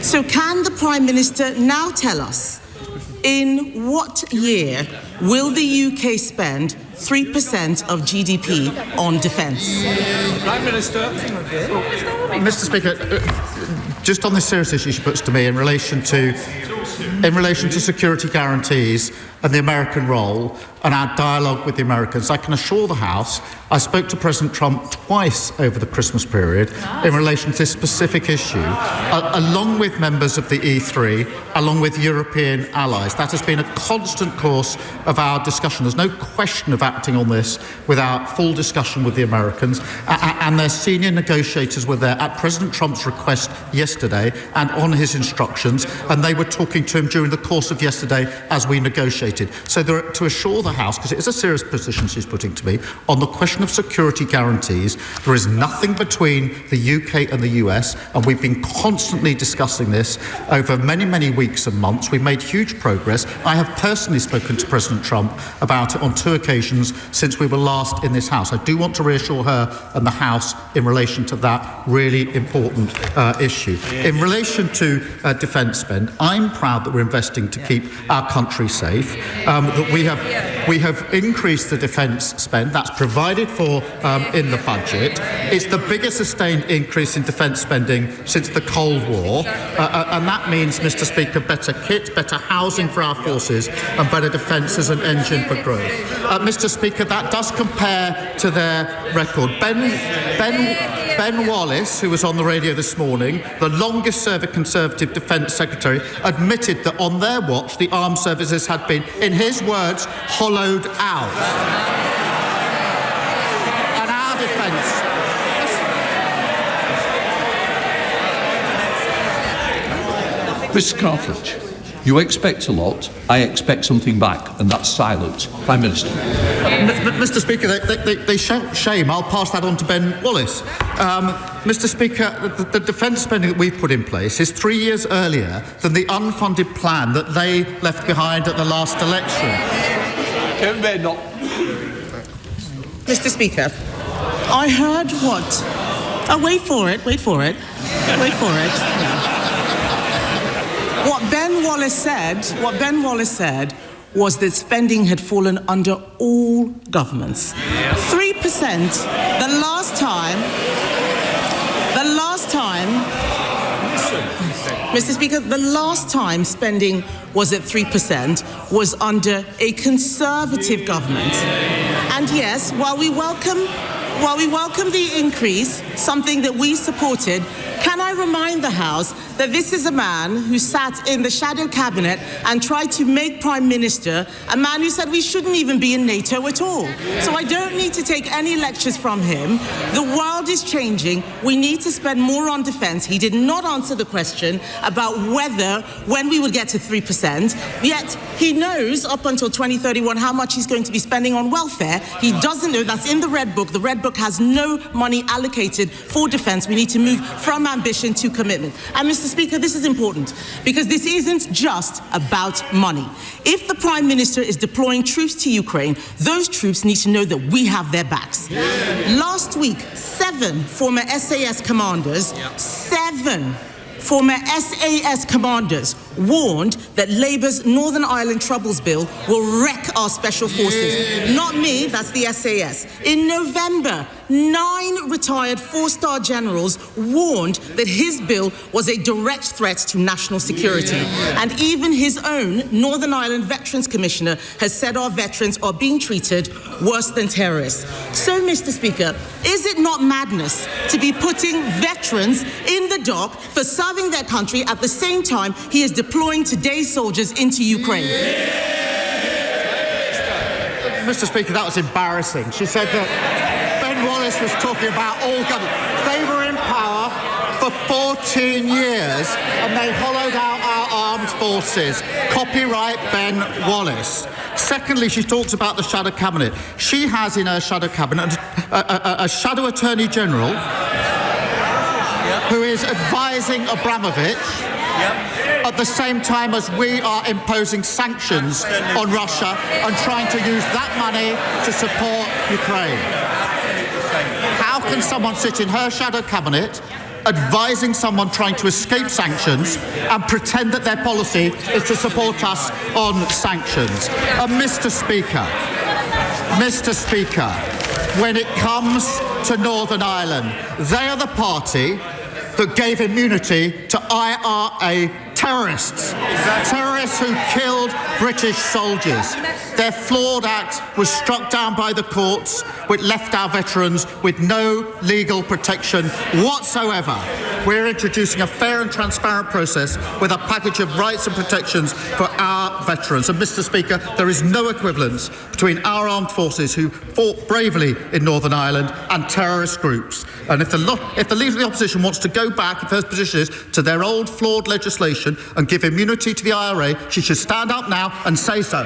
So can the Prime Minister now tell us in what year will the UK spend 3% of GDP on defence? Prime Minister. Mr. Speaker, just on this serious issue she puts to me in relation to security guarantees and the American role and our dialogue with the Americans, I can assure the House I spoke to President Trump twice over the Christmas period in relation to this specific issue, along with members of the E3, along with European allies. That has been a constant course of our discussion. There's no question of acting on this without full discussion with the Americans, and their senior negotiators were there at President Trump's request yesterday and on his instructions, and they were talking to him during the course of yesterday as we negotiated. So to assure the House, because it is a serious position she's putting to me, on the question of security guarantees, there is nothing between the UK and the US, and we've been constantly discussing this over many, many weeks and months. We've made huge progress. I have personally spoken to President Trump about it on 2 occasions since we were last in this House. I do want to reassure her and the House in relation to that really important issue. In relation to defence spend, I'm proud that we're investing to keep our country safe, that we have increased the defence spend. That's provided for in the budget. It's the biggest sustained increase in defence spending since the Cold War, and that means, Mr. Speaker, better kit, better housing for our forces, and better defence as an engine for growth. Mr. Speaker, that does compare to their record. Ben Wallace, who was on the radio this morning, the longest-serving Conservative Defence Secretary, admitted that on their watch the armed services had been, in his words, hollowed out. And our defence... Mr. Cartledge, you expect a lot, I expect something back, and that's silence. Prime Minister. Mr. Speaker, they shout shame. I'll pass that on to Ben Wallace. Mr. Speaker, the defence spending that we've put in place is 3 years earlier than the unfunded plan that they left behind at the last election. Mr. Speaker, I heard what... Oh, wait for it. What Ben Wallace said was that spending had fallen under all governments. 3%, the last time, Mr. Speaker, the last time spending was at 3% was under a Conservative government. And yes, while we welcome the increase, something that we supported, can I remind the House that this is a man who sat in the shadow cabinet and tried to make Prime Minister a man who said we shouldn't even be in NATO at all. So I don't need to take any lectures from him. The world is changing. We need to spend more on defence. He did not answer the question about when we would get to 3%, yet he knows up until 2031 how much he's going to be spending on welfare. He doesn't know. That's in the Red Book. The Red Book has no money allocated for defence. We need to move from ambition Washington to commitment. And Mr. Speaker, this is important because this isn't just about money. If the Prime Minister is deploying troops to Ukraine, those troops need to know that we have their backs. Last week, 7 former SAS commanders, 7 former SAS commanders warned that Labour's Northern Ireland Troubles Bill will wreck our special forces. Not me, that's the SAS. In November, 9 retired 4-star generals warned that his bill was a direct threat to national security. And even his own Northern Ireland Veterans Commissioner has said our veterans are being treated worse than terrorists. So, Mr. Speaker, is it not madness to be putting veterans in the dock for serving their country at the same time he is deploying today's soldiers into Ukraine? Mr. Speaker, that was embarrassing. She said that Wallace was talking about all government. They were in power for 14 years and they hollowed out our armed forces. Copyright Ben Wallace. Secondly, she talks about the shadow cabinet. She has in her shadow cabinet a shadow attorney general who is advising Abramovich at the same time as we are imposing sanctions on Russia and trying to use that money to support Ukraine. How can someone sit in her shadow cabinet advising someone trying to escape sanctions and pretend that their policy is to support us on sanctions? And Mr. Speaker, when it comes to Northern Ireland, they are the party that gave immunity to IRA terrorists. Terrorists who killed British soldiers. Their flawed act was struck down by the courts, which left our veterans with no legal protection whatsoever. We're introducing a fair and transparent process with a package of rights and protections for our veterans. And Mr. Speaker, there is no equivalence between our armed forces who fought bravely in Northern Ireland and terrorist groups. And if the Leader of the Opposition wants to go back, if her position is, to their old flawed legislation and give immunity to the IRA, she should stand up now and say so.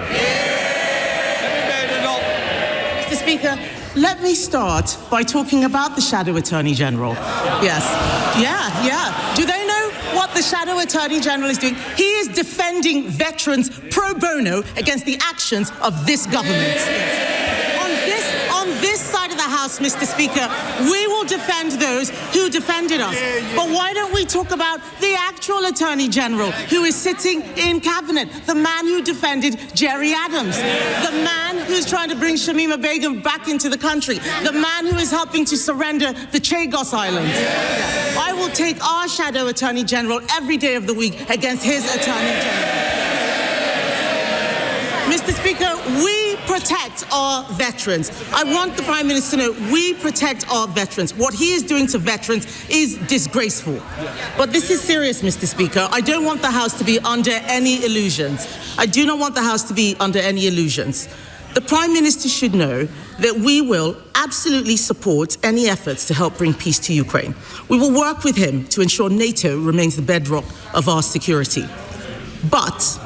Mr. Speaker, let me start by talking about the Shadow Attorney General. Yes. Yeah. Do they know what the Shadow Attorney General is doing? He is defending veterans pro bono against the actions of this government. On this side of the House, Mr. Speaker, we will defend those who defended us. But why don't we talk about the actual Attorney General who is sitting in Cabinet, the man who defended Jerry Adams, the man who's trying to bring Shamima Begum back into the country, the man who is helping to surrender the Chagos Islands. I will take our Shadow Attorney General every day of the week against his Attorney General. Mr. Speaker, we protect our veterans. I want the Prime Minister to know we protect our veterans. What he is doing to veterans is disgraceful. But this is serious, Mr. Speaker. I don't want the House to be under any illusions. I do not want the House to be under any illusions. The Prime Minister should know that we will absolutely support any efforts to help bring peace to Ukraine. We will work with him to ensure NATO remains the bedrock of our security. But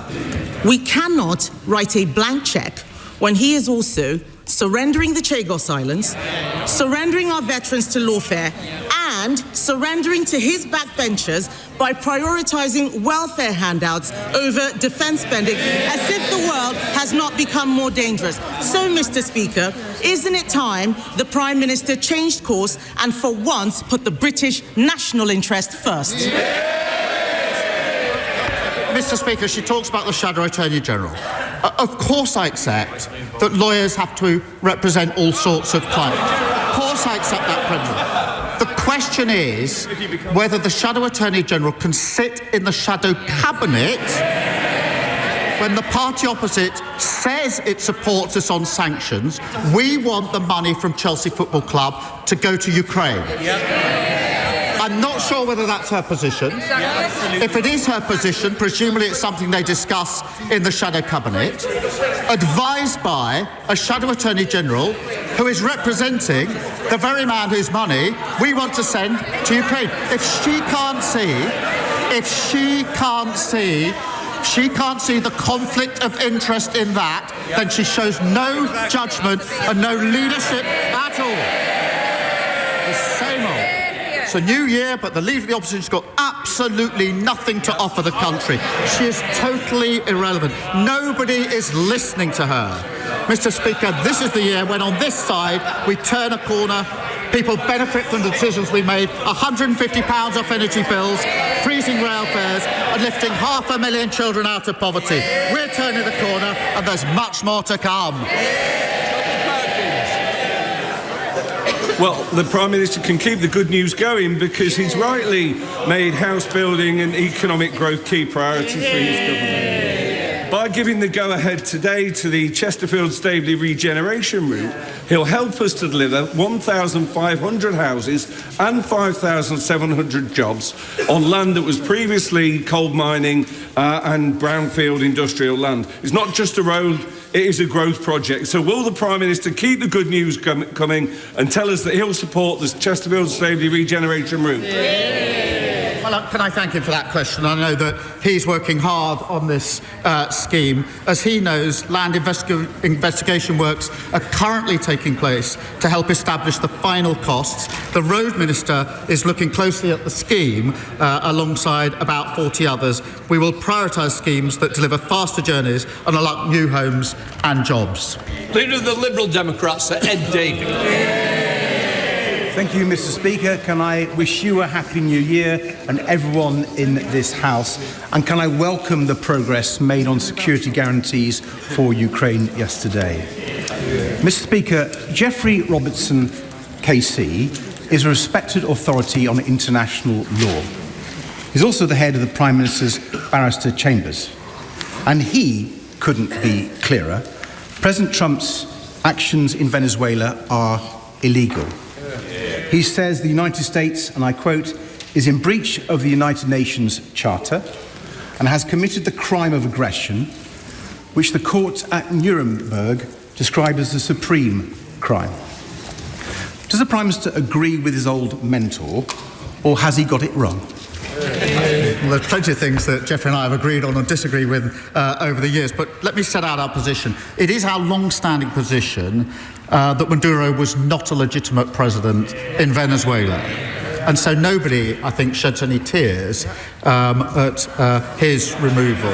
we cannot write a blank check when he is also surrendering the Chagos Islands, surrendering our veterans to lawfare, and surrendering to his backbenchers by prioritizing welfare handouts over defense spending, as if the world has not become more dangerous. So, Mr. Speaker, isn't it time the Prime Minister changed course and for once put the British national interest first? Mr. Speaker, she talks about the Shadow Attorney General. Of course I accept that lawyers have to represent all sorts of clients. Of course I accept that principle. The question is whether the Shadow Attorney General can sit in the Shadow Cabinet when the party opposite says it supports us on sanctions. We want the money from Chelsea Football Club to go to Ukraine. I'm not sure whether that's her position. If it is her position, presumably it's something they discuss in the Shadow Cabinet, advised by a Shadow Attorney General who is representing the very man whose money we want to send to Ukraine. If she can't see the conflict of interest in that, then she shows no judgment and no leadership at all. The same old. It's a new year, but the Leader of the Opposition's got absolutely nothing to offer the country. She is totally irrelevant. Nobody is listening to her. Mr. Speaker, this is the year when on this side we turn a corner. People benefit from the decisions we made. £150 off energy bills, freezing rail fares, and lifting 500,000 children out of poverty. We're turning the corner, and there's much more to come. Well, the Prime Minister can keep the good news going because he's rightly made house building and economic growth key priorities for his government. By giving the go-ahead today to the Chesterfield-Staveley regeneration route, he'll help us to deliver 1,500 houses and 5,700 jobs on land that was previously coal mining and brownfield industrial land. It's not just a road, it is a growth project. So will the Prime Minister keep the good news coming and tell us that he'll support the Chesterfield-Staveley regeneration route? Well, can I thank him for that question? I know that he's working hard on this scheme. As he knows, land investigation works are currently taking place to help establish the final costs. The Road Minister is looking closely at the scheme alongside about 40 others. We will prioritise schemes that deliver faster journeys and unlock new homes and jobs. Leader of the Liberal Democrats, Sir Ed Davey. Thank you, Mr. Speaker. Can I wish you a Happy New Year and everyone in this House? And can I welcome the progress made on security guarantees for Ukraine yesterday? Mr. Speaker, Geoffrey Robertson, KC, is a respected authority on international law. He's also the head of the Prime Minister's barrister chambers. And he couldn't be clearer. President Trump's actions in Venezuela are illegal. He says the United States, and I quote, is in breach of the United Nations Charter and has committed the crime of aggression, which the court at Nuremberg described as a supreme crime. Does the Prime Minister agree with his old mentor, or has he got it wrong? Well, there's plenty of things that Geoffrey and I have agreed on and disagree with over the years, but let me set out our position. It is our long-standing position that Maduro was not a legitimate president in Venezuela. And so nobody, I think, sheds any tears at his removal.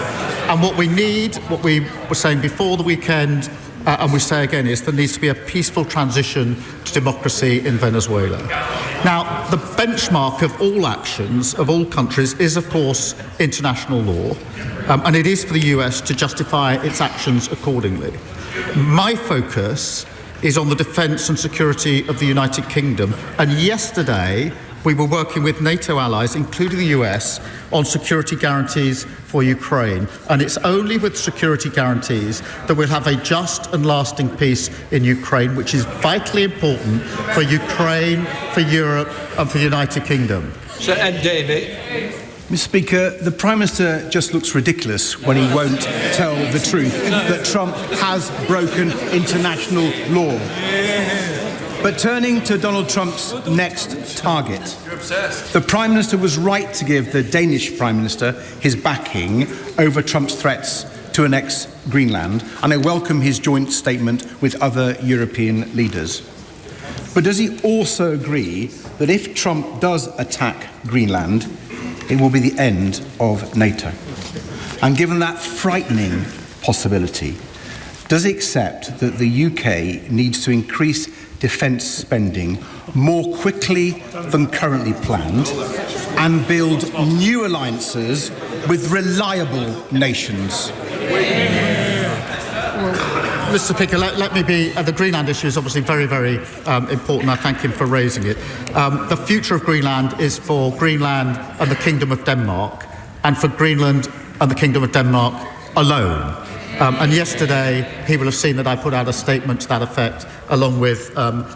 And what we need, what we were saying before the weekend, and we say again, is there needs to be a peaceful transition to democracy in Venezuela. Now, the benchmark of all actions of all countries is, of course, international law, and it is for the US to justify its actions accordingly. My focus is on the defence and security of the United Kingdom, and yesterday we were working with NATO allies, including the US, on security guarantees for Ukraine. And it's only with security guarantees that we'll have a just and lasting peace in Ukraine, which is vitally important for Ukraine, for Europe, and for the United Kingdom. Sir Ed Davey. Mr. Speaker, the Prime Minister just looks ridiculous when he won't tell the truth that Trump has broken international law. But turning to Donald Trump's next target, the Prime Minister was right to give the Danish Prime Minister his backing over Trump's threats to annex Greenland, and I welcome his joint statement with other European leaders. But does he also agree that if Trump does attack Greenland, it will be the end of NATO? And given that frightening possibility, does he accept that the UK needs to increase defence spending more quickly than currently planned and build new alliances with reliable nations? Well, Mr. Speaker, let me be... the Greenland issue is obviously very, very important. I thank him for raising it. The future of Greenland is for Greenland and the Kingdom of Denmark, and for Greenland and the Kingdom of Denmark alone. And yesterday, he will have seen that I put out a statement to that effect, along with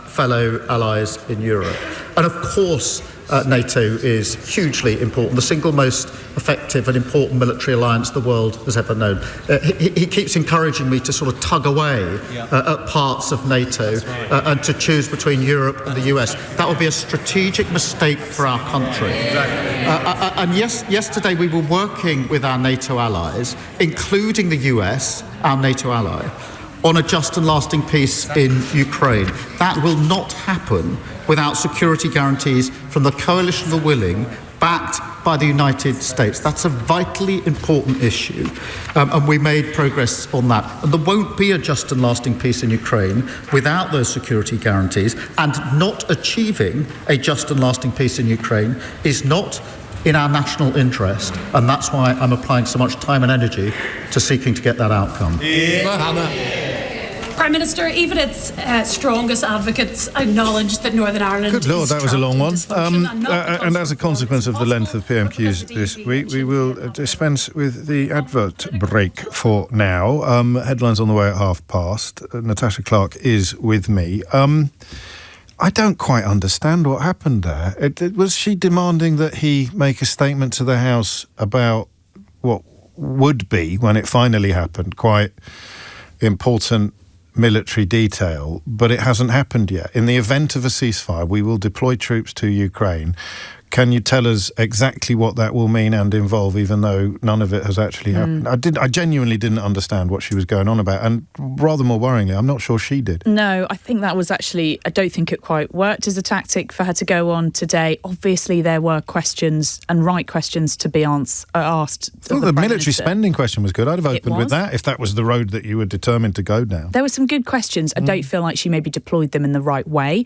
fellow allies in Europe. And of course, NATO is hugely important, the single most effective and important military alliance the world has ever known. He keeps encouraging me to sort of tug away at parts of NATO and to choose between Europe and the US. That would be a strategic mistake for our country. And yesterday we were working with our NATO allies, including the US, our NATO ally, on a just and lasting peace in Ukraine. That will not happen without security guarantees from the coalition of the willing, backed by the United States. That's a vitally important issue, and we made progress on that. And there won't be a just and lasting peace in Ukraine without those security guarantees, and not achieving a just and lasting peace in Ukraine is not in our national interest, and that's why I'm applying so much time and energy to seeking to get that outcome. Prime Minister, even its strongest advocates acknowledge that Northern Ireland... Good Lord, that was a long one. And as a consequence of the length of PMQs this week, we will dispense with the advert break for now. Headlines on the way at past. Natasha Clark is with me. I don't quite understand what happened there. Was she demanding that he make a statement to the House about what would be, when it finally happened, quite important military detail, but it hasn't happened yet? In the event of a ceasefire, we will deploy troops to Ukraine. Can you tell us exactly what that will mean and involve, even though none of it has actually happened? I genuinely didn't understand what she was going on about, and rather more worryingly, I'm not sure she did. No, I think that was actually, I don't think it quite worked as a tactic for her to go on today. Obviously, there were questions, and right questions, to be asked. Well, the military spending question was good. I'd have opened with that if that was the road that you were determined to go down. There were some good questions. I don't feel like she maybe deployed them in the right way.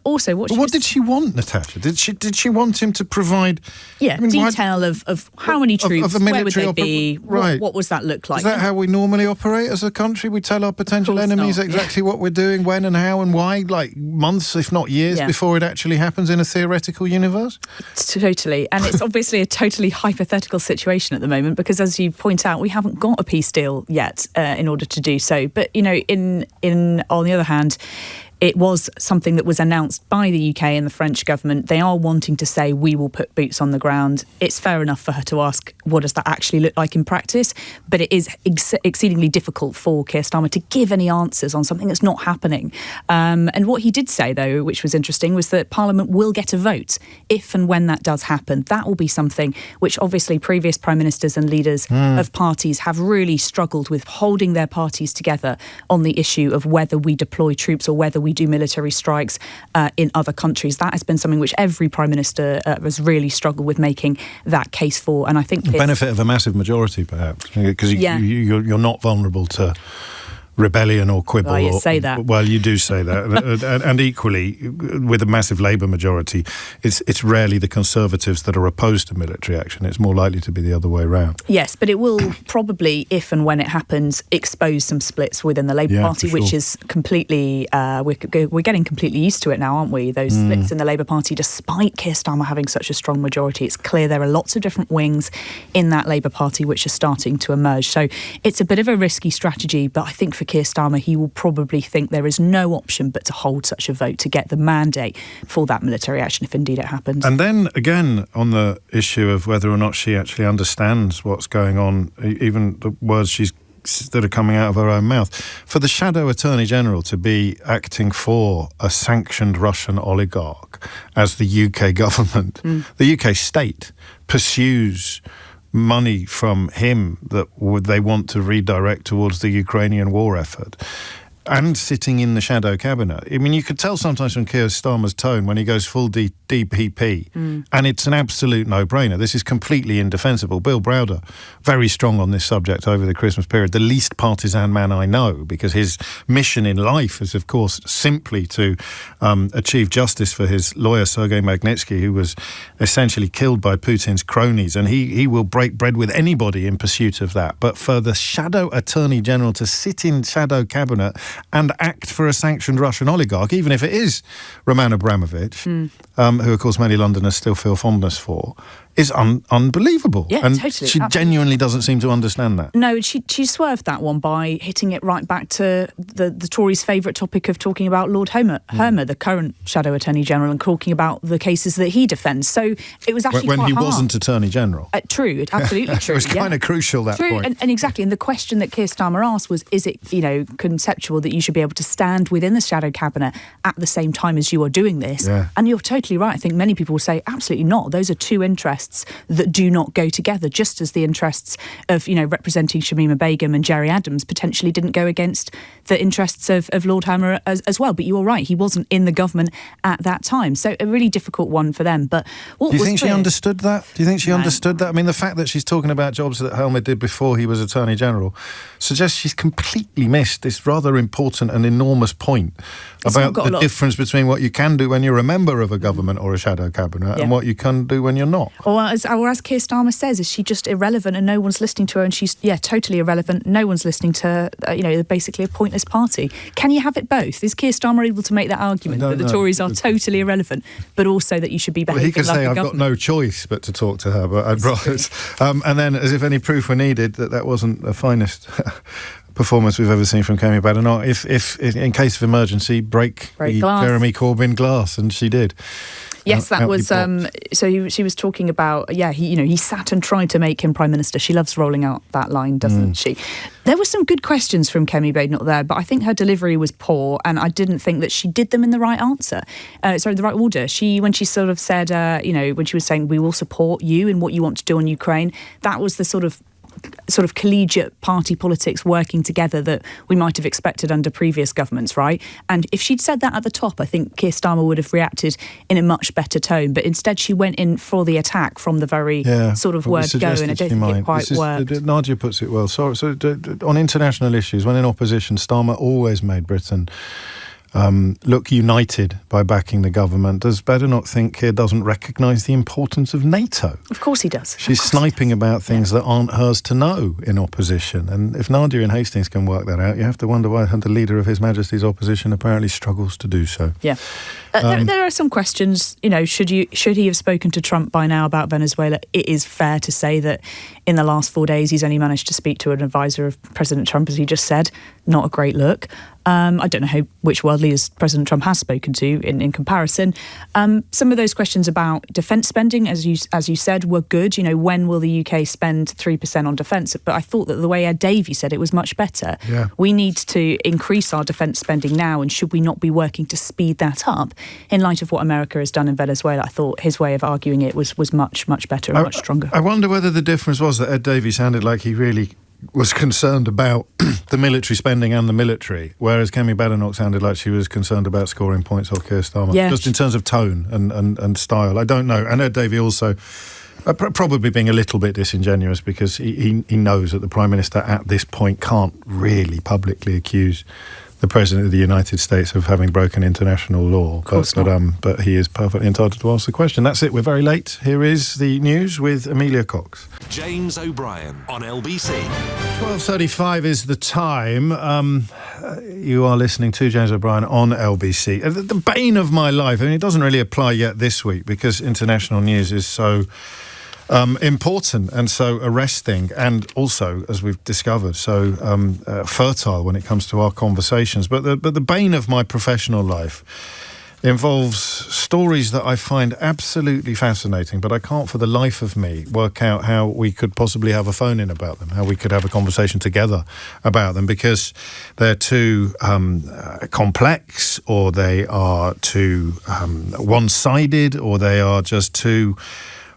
Also, what did she want, Natasha? Did she want him to provide detail of how many troops, where would they be, right. what does that look like? Is that how we normally operate as a country? We tell our potential enemies exactly what we're doing, when and how and why, like months, if not years, before it actually happens in a theoretical universe? Totally. And it's obviously a totally hypothetical situation at the moment, because as you point out, we haven't got a peace deal yet in order to do so. But, you know, in on the other hand, it was something that was announced by the UK and the French government. They are wanting to say, we will put boots on the ground. It's fair enough for her to ask, what does that actually look like in practice? But it is exceedingly difficult for Keir Starmer to give any answers on something that's not happening. And what he did say, though, which was interesting, was that Parliament will get a vote if and when that does happen. That will be something which obviously previous prime ministers and leaders of parties have really struggled with, holding their parties together on the issue of whether we deploy troops or whether we do military strikes in other countries. That has been something which every prime minister has really struggled with making that case for. And I think the benefit of a massive majority, perhaps, because you're not vulnerable to rebellion or quibble. Well, you say that. Well, you do say that. and equally, with a massive Labour majority, it's rarely the Conservatives that are opposed to military action. It's more likely to be the other way around. Yes, but it will probably, if and when it happens, expose some splits within the Labour Party, which is completely, we're getting completely used to it now, aren't we? Those splits in the Labour Party, despite Keir Starmer having such a strong majority. It's clear there are lots of different wings in that Labour Party which are starting to emerge. So it's a bit of a risky strategy, but I think for Keir Starmer, he will probably think there is no option but to hold such a vote to get the mandate for that military action if indeed it happens. And then again, on the issue of whether or not she actually understands what's going on, even the words that are coming out of her own mouth, for the Shadow Attorney General to be acting for a sanctioned Russian oligarch as the UK government, the UK state pursues money from him that they want to redirect towards the Ukrainian war effort, and sitting in the shadow cabinet. I mean, you could tell sometimes from Keir Starmer's tone when he goes full DPP, and it's an absolute no-brainer. This is completely indefensible. Bill Browder, very strong on this subject over the Christmas period, the least partisan man I know, because his mission in life is, of course, simply to achieve justice for his lawyer, Sergei Magnitsky, who was essentially killed by Putin's cronies, and he will break bread with anybody in pursuit of that. But for the Shadow Attorney General to sit in shadow cabinet and act for a sanctioned Russian oligarch, even if it is Roman Abramovich, who, of course, many Londoners still feel fondness for, is unbelievable. Yeah, and totally. She genuinely doesn't seem to understand that. No, she swerved that one by hitting it right back to the Tories' favourite topic of talking about Lord Hermer, the current Shadow Attorney General, and talking about the cases that he defends. So it was actually when quite he hard. Wasn't Attorney General. True, absolutely true. It was kind of crucial, that point. And exactly. And the question that Keir Starmer asked was, is it, conceptual that you should be able to stand within the shadow cabinet at the same time as you are doing this? Yeah. And you're totally right. I think many people will say, absolutely not. Those are two interests interests that do not go together, just as the interests of, representing Shamima Begum and Jerry Adams potentially didn't go against the interests of Lord Hammer as well. But you were right, he wasn't in the government at that time. So a really difficult one for them. But what Do you was think clear, she understood that? Do you think she understood that? I mean, the fact that she's talking about jobs that Helmer did before he was Attorney General suggests she's completely missed this rather important and enormous point about the difference between what you can do when you're a member of a government or a shadow cabinet and what you can do when you're not. Or as Keir Starmer says, is she just irrelevant and no one's listening to her, and she's totally irrelevant, no one's listening to her, basically a pointless party. Can you have it both? Is Keir Starmer able to make that argument that the Tories are totally irrelevant, but also that you should be behaving he could like say, a I've government? got no choice but to talk to her, but I'd rather... and then, as if any proof were needed, that wasn't the finest performance we've ever seen from Kemi Badenoch. If in case of emergency, break the glass. Jeremy Corbyn glass, and she did. Yes, that was. So she was talking about. He sat and tried to make him Prime Minister. She loves rolling out that line, doesn't she? There were some good questions from Kemi Badenoch there, but I think her delivery was poor, and I didn't think that she did them in the right the right order. When she sort of said, when she was saying, "We will support you in what you want to do on Ukraine," that was the sort of collegiate party politics working together that we might have expected under previous governments, right? And if she'd said that at the top, I think Keir Starmer would have reacted in a much better tone. But instead, she went in for the attack from the very sort of word go, and I don't think it quite worked. Nadia puts it well. So on international issues, when in opposition, Starmer always made Britain look united by backing the government. Does Badenoch think Keir doesn't recognise the importance of NATO? Of course he does. She's sniping about things that aren't hers to know in opposition. And if Nadia in Hastings can work that out, you have to wonder why the leader of His Majesty's opposition apparently struggles to do so. Yeah. There are some questions, should he have spoken to Trump by now about Venezuela? It is fair to say that in the last 4 days he's only managed to speak to an advisor of President Trump, as he just said. Not a great look. I don't know which world leaders President Trump has spoken to in comparison. Some of those questions about defence spending, as you said, were good. When will the UK spend 3% on defence? But I thought that the way Ed Davey said it was much better. Yeah. We need to increase our defence spending now, and should we not be working to speed that up in light of what America has done in Venezuela? I thought his way of arguing it was much, much better and much stronger. I wonder whether the difference was that Ed Davey sounded like he really was concerned about the military spending and the military, whereas Kemi Badenoch sounded like she was concerned about scoring points off Keir Starmer, just in terms of tone and style. I don't know. And Ed Davey also probably being a little bit disingenuous, because he knows that the Prime Minister at this point can't really publicly accuse the President of the United States of having broken international law. But he is perfectly entitled to ask the question. That's it. We're very late. Here is the news with Amelia Cox. James O'Brien on LBC. 12:35 is the time. You are listening to James O'Brien on LBC. The bane of my life. I mean, it doesn't really apply yet this week because international news is so important and so arresting, and also, as we've discovered, so fertile when it comes to our conversations. But the bane of my professional life involves stories that I find absolutely fascinating, but I can't for the life of me work out how we could possibly have a phone-in about them, how we could have a conversation together about them, because they're too complex, or they are too one-sided, or they are just too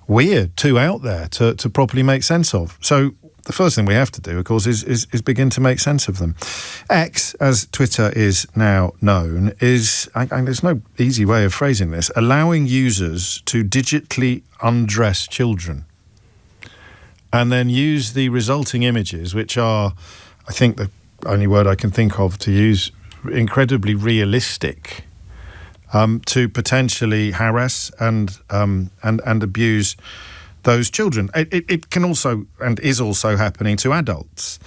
weird, too out there to properly make sense of. So the first thing we have to do, of course, is begin to make sense of them. X, as Twitter is now known, is, there's no easy way of phrasing this, allowing users to digitally undress children and then use the resulting images, which are, I think the only word I can think of to use, incredibly realistic, to potentially harass and abuse those children. It can also, and is also, happening to adults.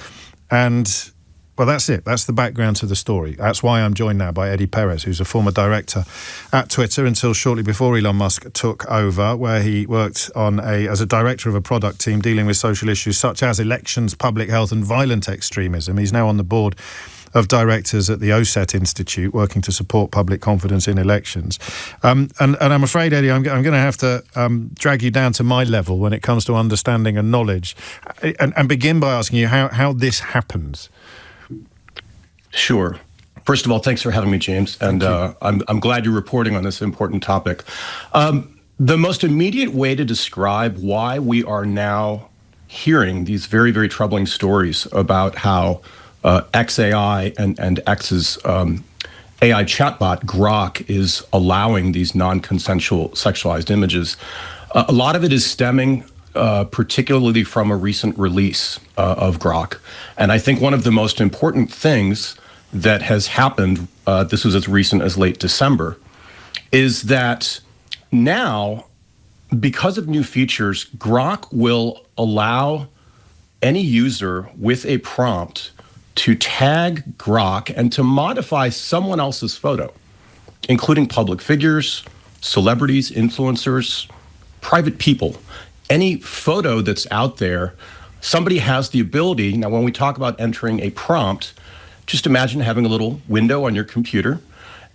And, well, that's it. That's the background to the story. That's why I'm joined now by Eddie Perez, who's a former director at Twitter until shortly before Elon Musk took over, where he worked as a director of a product team dealing with social issues such as elections, public health and violent extremism. He's now on the board of directors at the OSET Institute, working to support public confidence in elections. And I'm afraid, Eddie, I'm going to have to drag you down to my level when it comes to understanding and knowledge, and begin by asking you how this happens. Sure. First of all, thanks for having me, James. And I'm glad you're reporting on this important topic. The most immediate way to describe why we are now hearing these very, very troubling stories about how XAI and X's AI chatbot, GROK, is allowing these non-consensual sexualized images, a lot of it is stemming particularly from a recent release of GROK. And I think one of the most important things that has happened, this was as recent as late December, is that now, because of new features, GROK will allow any user with a prompt to tag GROK and to modify someone else's photo, including public figures, celebrities, influencers, private people. Any photo that's out there, somebody has the ability. Now, when we talk about entering a prompt, just imagine having a little window on your computer,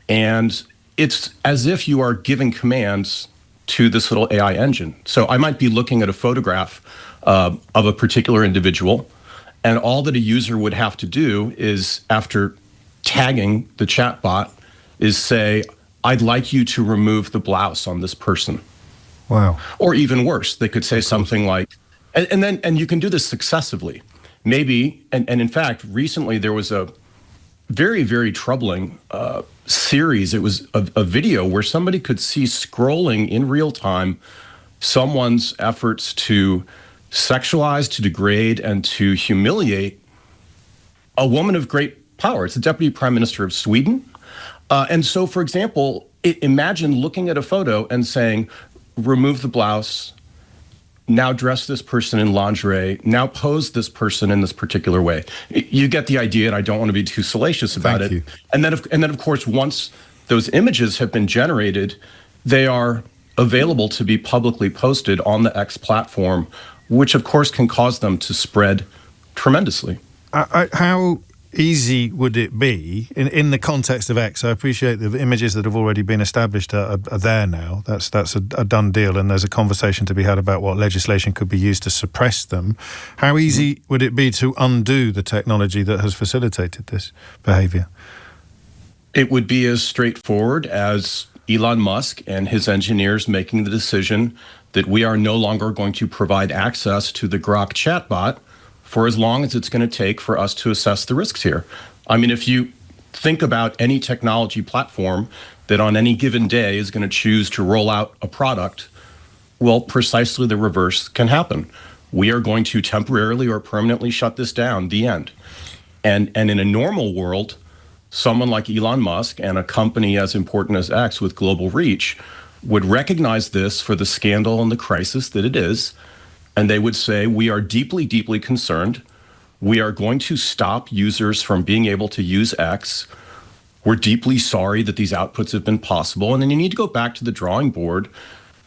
and it's as if you are giving commands to this little AI engine. So I might be looking at a photograph of a particular individual, and all that a user would have to do is, after tagging the chatbot, is say, I'd like you to remove the blouse on this person. Wow. Or even worse, they could say something like, and you can do this successively. Maybe, and in fact, recently there was a very, very troubling series. It was a video where somebody could see scrolling in real time someone's efforts to sexualize, to degrade, and to humiliate a woman of great power. It's the Deputy Prime Minister of Sweden. And so, for example, imagine looking at a photo and saying, remove the blouse, now dress this person in lingerie, now pose this person in this particular way. You get the idea, and I don't want to be too salacious about it. And then, of course, once those images have been generated, they are available to be publicly posted on the X platform, which, of course, can cause them to spread tremendously. How easy would it be in the context of X? I appreciate the images that have already been established are there now. That's a done deal, and there's a conversation to be had about what legislation could be used to suppress them. How easy would it be to undo the technology that has facilitated this behavior? It would be as straightforward as Elon Musk and his engineers making the decision that we are no longer going to provide access to the GROK chatbot for as long as it's going to take for us to assess the risks here. I mean, if you think about any technology platform that on any given day is going to choose to roll out a product, well, precisely the reverse can happen. We are going to temporarily or permanently shut this down, the end. And in a normal world, someone like Elon Musk and a company as important as X with global reach would recognize this for the scandal and the crisis that it is, and they would say, we are deeply, deeply concerned. We are going to stop users from being able to use X. We're deeply sorry that these outputs have been possible. And then you need to go back to the drawing board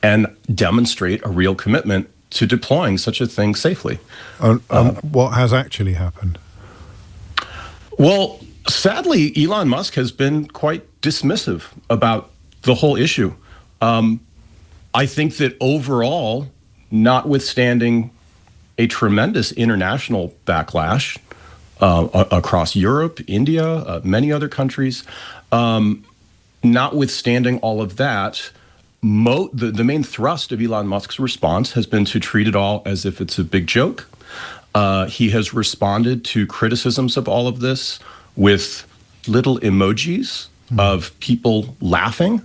and demonstrate a real commitment to deploying such a thing safely. What has actually happened? Well, sadly, Elon Musk has been quite dismissive about the whole issue. I think that overall, notwithstanding a tremendous international backlash across Europe, India, many other countries, notwithstanding all of that, the main thrust of Elon Musk's response has been to treat it all as if it's a big joke. He has responded to criticisms of all of this with little emojis of people laughing.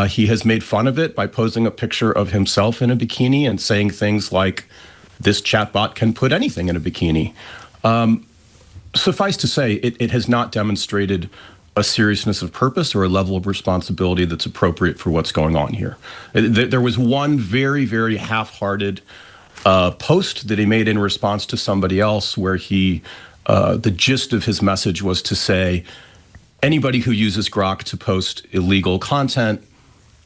He has made fun of it by posing a picture of himself in a bikini and saying things like, this chatbot can put anything in a bikini. Suffice to say, it has not demonstrated a seriousness of purpose or a level of responsibility that's appropriate for what's going on here. There was one very, very half-hearted post that he made in response to somebody else where the gist of his message was to say, anybody who uses GROK to post illegal content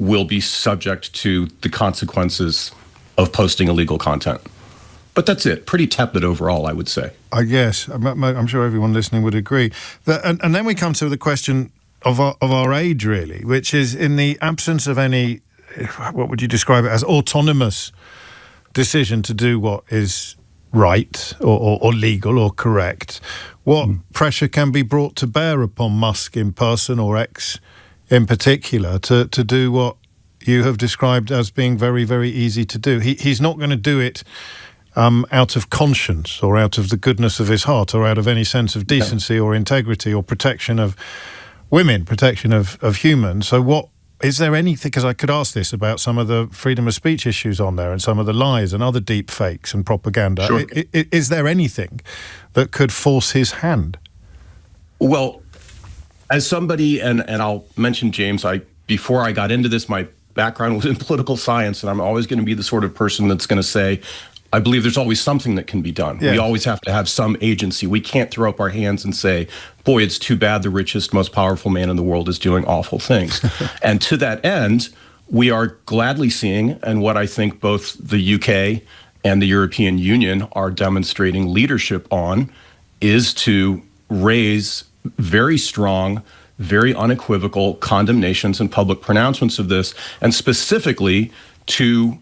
will be subject to the consequences of posting illegal content. But that's it. Pretty tepid overall, I would say. I guess. I'm sure everyone listening would agree. And then we come to the question of our age, really, which is in the absence of any, what would you describe it as, autonomous decision to do what is right or legal or correct, what pressure can be brought to bear upon Musk in person or X in particular to do what you have described as being very, very easy to do. He's not going to do it out of conscience or out of the goodness of his heart or out of any sense of decency or integrity or protection of women, protection of humans. So what is there anything, because I could ask this about some of the freedom of speech issues on there and some of the lies and other deep fakes and propaganda. Sure. Is there anything that could force his hand? Well, as somebody, and I'll mention, James, before I got into this, my background was in political science, and I'm always going to be the sort of person that's going to say, I believe there's always something that can be done. Yeah. We always have to have some agency. We can't throw up our hands and say, boy, it's too bad the richest, most powerful man in the world is doing awful things. And to that end, we are gladly seeing, and what I think both the UK and the European Union are demonstrating leadership on, is to raise very strong, very unequivocal condemnations and public pronouncements of this, and specifically to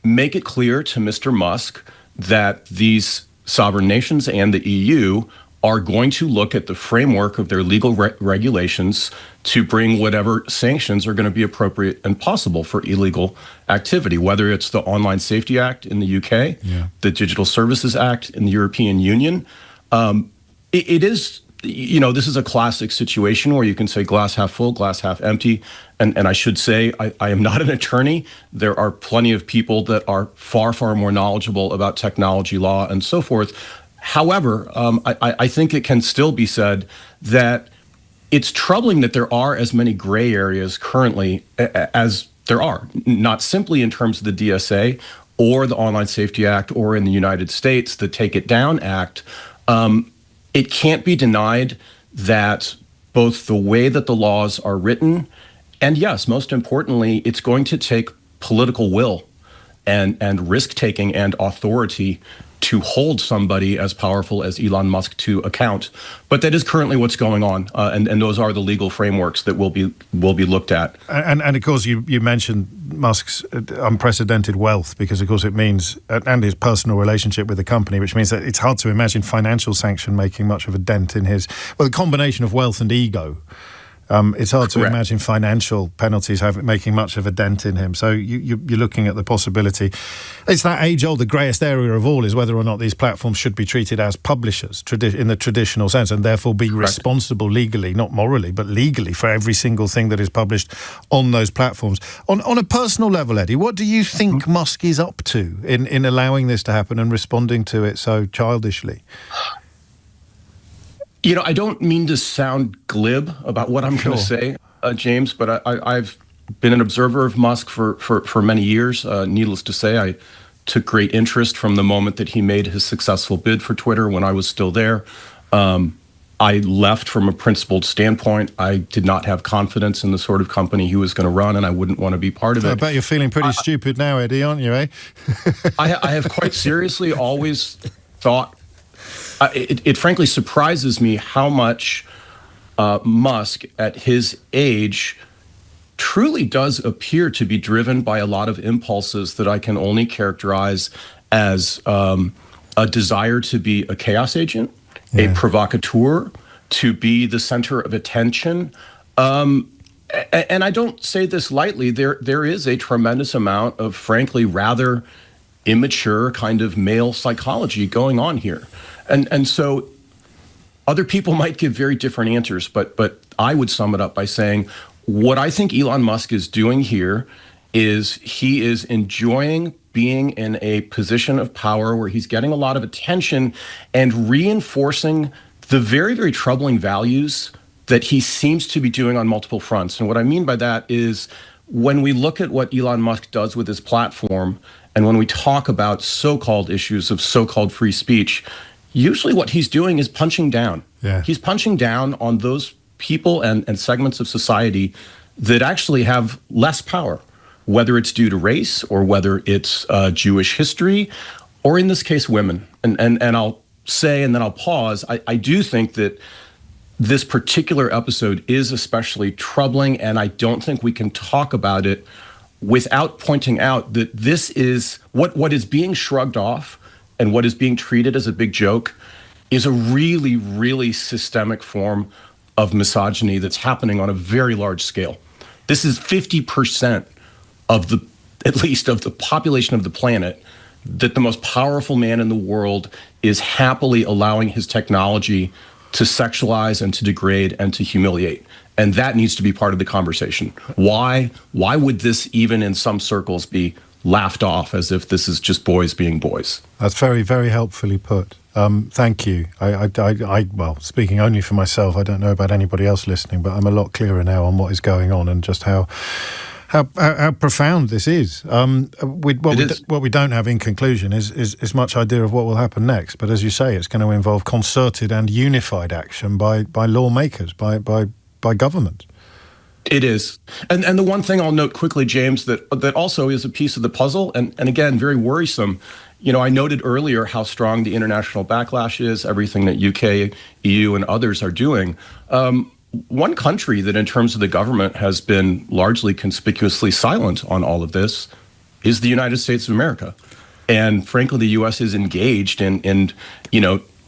make it clear to Mr. Musk that these sovereign nations and the EU are going to look at the framework of their legal regulations to bring whatever sanctions are going to be appropriate and possible for illegal activity, whether it's the Online Safety Act in the UK, the Digital Services Act in the European Union. It is, this is a classic situation where you can say glass half full, glass half empty. And I should say, I am not an attorney. There are plenty of people that are far, far more knowledgeable about technology law and so forth. However, I think it can still be said that it's troubling that there are as many gray areas currently as there are, not simply in terms of the DSA or the Online Safety Act or in the United States, the Take It Down Act. It can't be denied that both the way that the laws are written, and yes, most importantly, it's going to take political will and risk-taking and authority to hold somebody as powerful as Elon Musk to account. But that is currently what's going on, and those are the legal frameworks that will be looked at. And of course, you mentioned Musk's unprecedented wealth, because of course it means, and his personal relationship with the company, which means that it's hard to imagine financial sanction making much of a dent in his, well, the combination of wealth and ego. It's hard to imagine financial penalties making much of a dent in him. So you're looking at the possibility. It's that age-old, the greyest area of all is whether or not these platforms should be treated as publishers in the traditional sense, and therefore be responsible legally, not morally, but legally, for every single thing that is published on those platforms. On a personal level, Eddie, what do you think Musk is up to in allowing this to happen and responding to it so childishly? I don't mean to sound glib about what I'm going to say, James, but I've been an observer of Musk for many years. Needless to say, I took great interest from the moment that he made his successful bid for Twitter when I was still there. I left from a principled standpoint. I did not have confidence in the sort of company he was going to run, and I wouldn't want to be part of it. I bet you're feeling pretty stupid now, Eddie, aren't you, eh? I have quite seriously always thought, it frankly surprises me how much Musk, at his age, truly does appear to be driven by a lot of impulses that I can only characterize as a desire to be a chaos agent, a provocateur, to be the center of attention. And I don't say this lightly. There is a tremendous amount of, frankly, rather immature kind of male psychology going on here. And so other people might give very different answers, but I would sum it up by saying what I think Elon Musk is doing here is he is enjoying being in a position of power where he's getting a lot of attention and reinforcing the very, very troubling values that he seems to be doing on multiple fronts. And what I mean by that is when we look at what Elon Musk does with his platform, and when we talk about so-called issues of so-called free speech, usually what he's doing is punching down. He's punching down on those people and segments of society that actually have less power, whether it's due to race or whether it's Jewish history, or in this case, women. And I'll say, and then I'll pause, I do think that this particular episode is especially troubling, and I don't think we can talk about it without pointing out that this is what is being shrugged off and what is being treated as a big joke is a really, really systemic form of misogyny that's happening on a very large scale. This is 50% at least of the population of the planet, that the most powerful man in the world is happily allowing his technology to sexualize and to degrade and to humiliate. And that needs to be part of the conversation. Why would this even in some circles be laughed off as if this is just boys being boys? That's very, very helpfully put. Thank you. Well, speaking only for myself, I don't know about anybody else listening, but I'm a lot clearer now on what is going on and just how profound this is. What we don't have in conclusion is much idea of what will happen next. But as you say, it's going to involve concerted and unified action by lawmakers, by government. It is. And the one thing I'll note quickly, James, that also is a piece of the puzzle, and again, very worrisome. I noted earlier how strong the international backlash is, everything that UK, EU, and others are doing. One country that in terms of the government has been largely conspicuously silent on all of this is the United States of America. And frankly, the U.S. is engaged in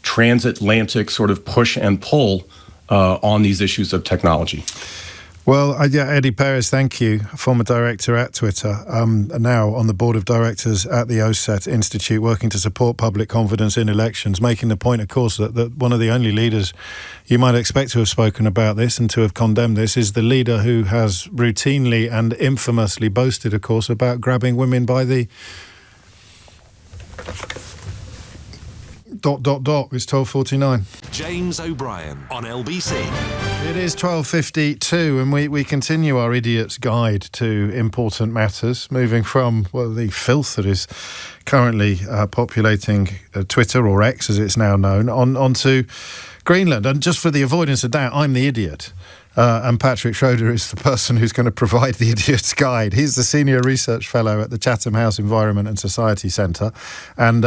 transatlantic sort of push and pull on these issues of technology. Well, Eddie Perez, thank you, former director at Twitter, now on the board of directors at the OSET Institute, working to support public confidence in elections, making the point, of course, that one of the only leaders you might expect to have spoken about this and to have condemned this is the leader who has routinely and infamously boasted, of course, about grabbing women by the... ... It's 12:49. James O'Brien on LBC. It is 12:52 and we continue our idiot's guide to important matters, moving from the filth that is currently populating Twitter, or X as it's now known, onto Greenland. And just for the avoidance of doubt, I'm the idiot. And Patrick Schroeder is the person who's going to provide the idiot's guide. He's the senior research fellow at the Chatham House Environment and Society Centre, and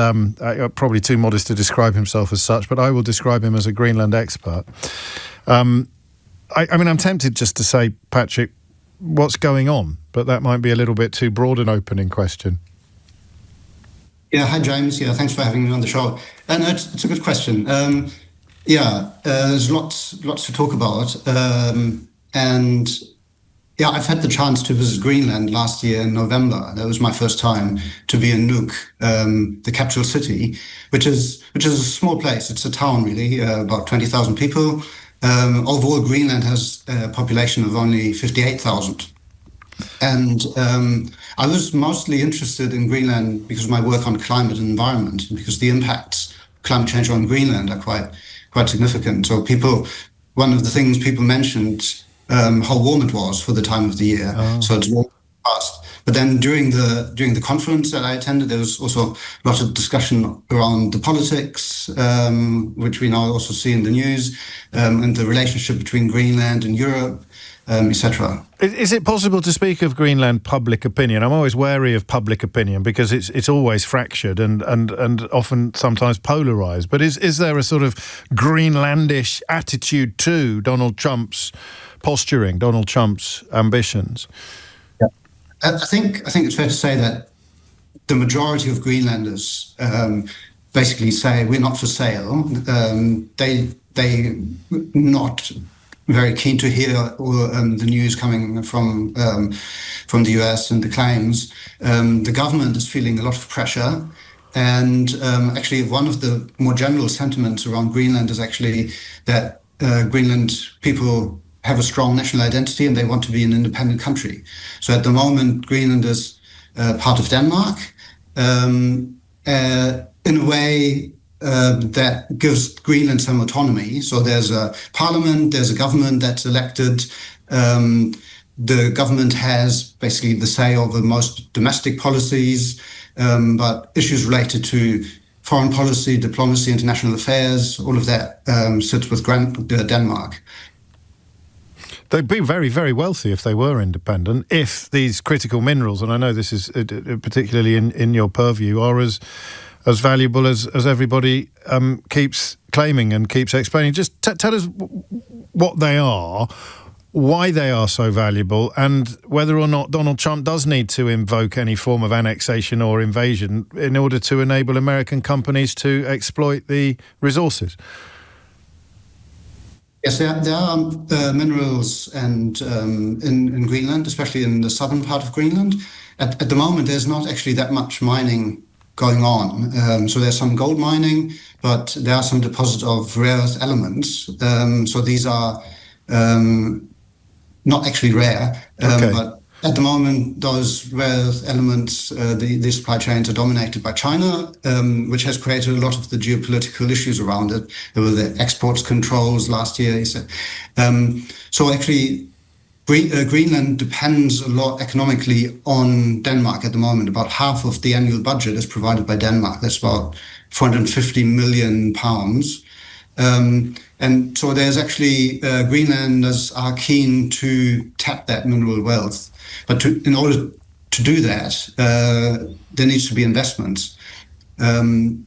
probably too modest to describe himself as such, but I will describe him as a Greenland expert. I mean, I'm tempted just to say, Patrick, what's going on? But that might be a little bit too broad an opening question. Yeah, hi, James. Yeah, thanks for having me on the show. No, it's a good question. There's lots to talk about. And I've had the chance to visit Greenland last year in November. That was my first time to be in Nuuk, the capital city, which is a small place. It's a town, really, about 20,000 people. Overall, Greenland has a population of only 58,000. And I was mostly interested in Greenland because of my work on climate and environment, because the impacts of climate change on Greenland are quite significant. So one of the things people mentioned, how warm it was for the time of the year. Oh. So it's warm fast. But then during the conference that I attended, there was also a lot of discussion around the politics, which we now also see in the news, and the relationship between Greenland and Europe, etc. Is it possible to speak of Greenland public opinion? I'm always wary of public opinion because it's always fractured and often sometimes polarised. But is there a sort of Greenlandish attitude to Donald Trump's posturing, Donald Trump's ambitions? Yeah. I think it's fair to say that the majority of Greenlanders basically say we're not for sale. They not very keen to hear all the news coming from the US and the claims. The government is feeling a lot of pressure. And actually, one of the more general sentiments around Greenland is actually that Greenland people have a strong national identity and they want to be an independent country. So at the moment, Greenland is part of Denmark in a way that gives Greenland some autonomy. So there's a parliament, there's a government that's elected. The government has basically the say over most domestic policies, but issues related to foreign policy, diplomacy, international affairs, all of that sits with Denmark. They'd be very, very wealthy if they were independent, if these critical minerals, and I know this is particularly in your purview, are as valuable as everybody keeps claiming and keeps explaining. Just tell us what they are, why they are so valuable, and whether or not Donald Trump does need to invoke any form of annexation or invasion in order to enable American companies to exploit the resources. Yes, there are minerals and in Greenland, especially in the southern part of Greenland. at the moment, there's not actually that much mining going on. So there's some gold mining, but there are some deposits of rare earth elements. So these are not actually rare, but at the moment, those rare earth elements, the supply chains are dominated by China, which has created a lot of the geopolitical issues around it. There were the exports controls last year, he said. So actually, Greenland depends a lot economically on Denmark at the moment. About half of the annual budget is provided by Denmark. That's about 450 million pounds. And so there's actually, Greenlanders are keen to tap that mineral wealth. But in order to do that, there needs to be investments. And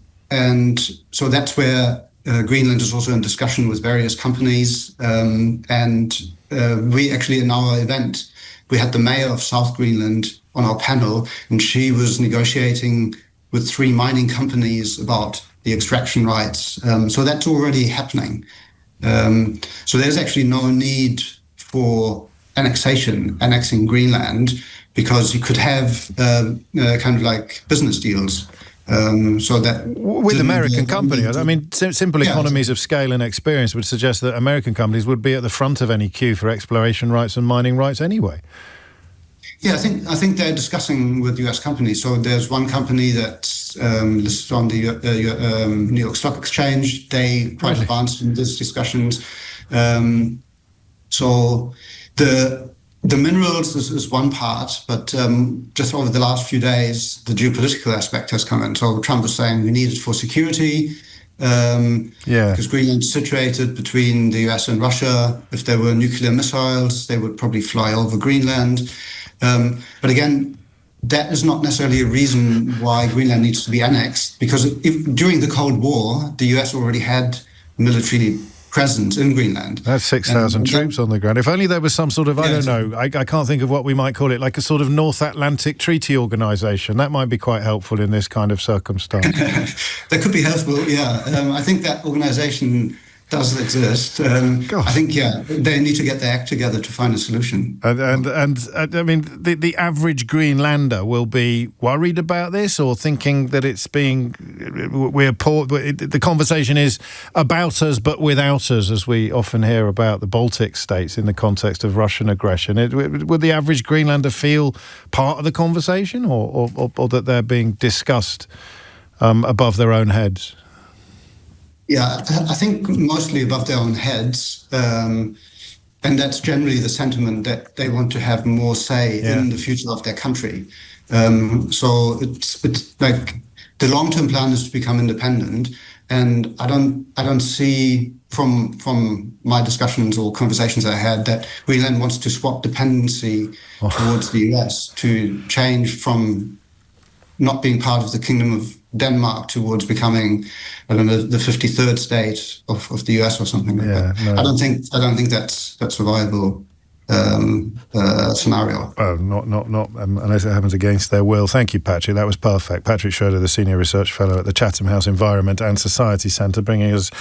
so that's where Greenland is also in discussion with various companies. And we actually, in our event, we had the mayor of South Greenland on our panel, and she was negotiating with 3 mining companies about the extraction rights. So that's already happening. So there's actually no need for annexing Greenland, because you could have kind of like business deals. So that with American companies, I mean, simple economies of scale and experience would suggest that American companies would be at the front of any queue for exploration rights and mining rights anyway. Yeah, I think they're discussing with US companies. So there's one company that's listed on the New York Stock Exchange. They quite advanced in these discussions. So the minerals is one part, but just over the last few days, the geopolitical aspect has come in. So Trump was saying we need it for security, because Greenland's situated between the US and Russia. If there were nuclear missiles, they would probably fly over Greenland. But again, that is not necessarily a reason why Greenland needs to be annexed, because during the Cold War, the US already had military presence in Greenland. That's 6,000 troops on the ground. If only there was some sort of, I don't know, I can't think of what we might call it, like a sort of North Atlantic Treaty Organisation. That might be quite helpful in this kind of circumstance. That could be helpful, yeah. I think that organisation does exist. I think, they need to get their act together to find a solution. And I mean, the average Greenlander will be worried about this, or thinking that it's being, we're poor. The conversation is about us but without us, as we often hear about the Baltic states in the context of Russian aggression. Would the average Greenlander feel part of the conversation, or that they're being discussed above their own heads? Yeah, I think mostly above their own heads. And that's generally the sentiment, that they want to have more say in the future of their country. So it's like the long-term plan is to become independent. And I don't see from my discussions or conversations I had that Greenland wants to swap dependency towards the US, to change from not being part of the Kingdom of Denmark towards becoming, I don't know, the 53rd state of the US or something like that. No. I don't think that's a viable scenario. Not unless it happens against their will. Thank you, Patrick. That was perfect. Patrick Schroeder, the Senior Research Fellow at the Chatham House Environment and Society Centre, bringing us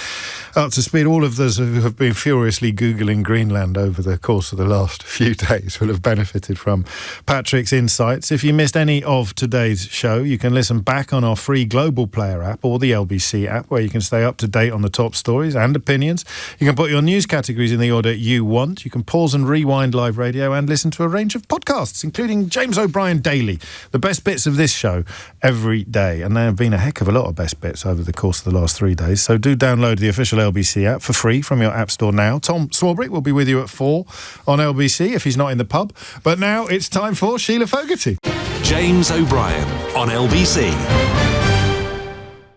up to speed. All of those who have been furiously Googling Greenland over the course of the last few days will have benefited from Patrick's insights. If you missed any of today's show, you can listen back on our free Global Player app or the LBC app, where you can stay up to date on the top stories and opinions. You can put your news categories in the order you want. You can pause and rewind live radio and listen to a range of podcasts, including James O'Brien Daily, the best bits of this show every day. And there have been a heck of a lot of best bits over the course of the last 3 days. So do download the official LBC app for free from your app store now. Tom Swarbrick will be with you at 4 on LBC if he's not in the pub. But now it's time for Sheila Fogarty. James O'Brien on LBC.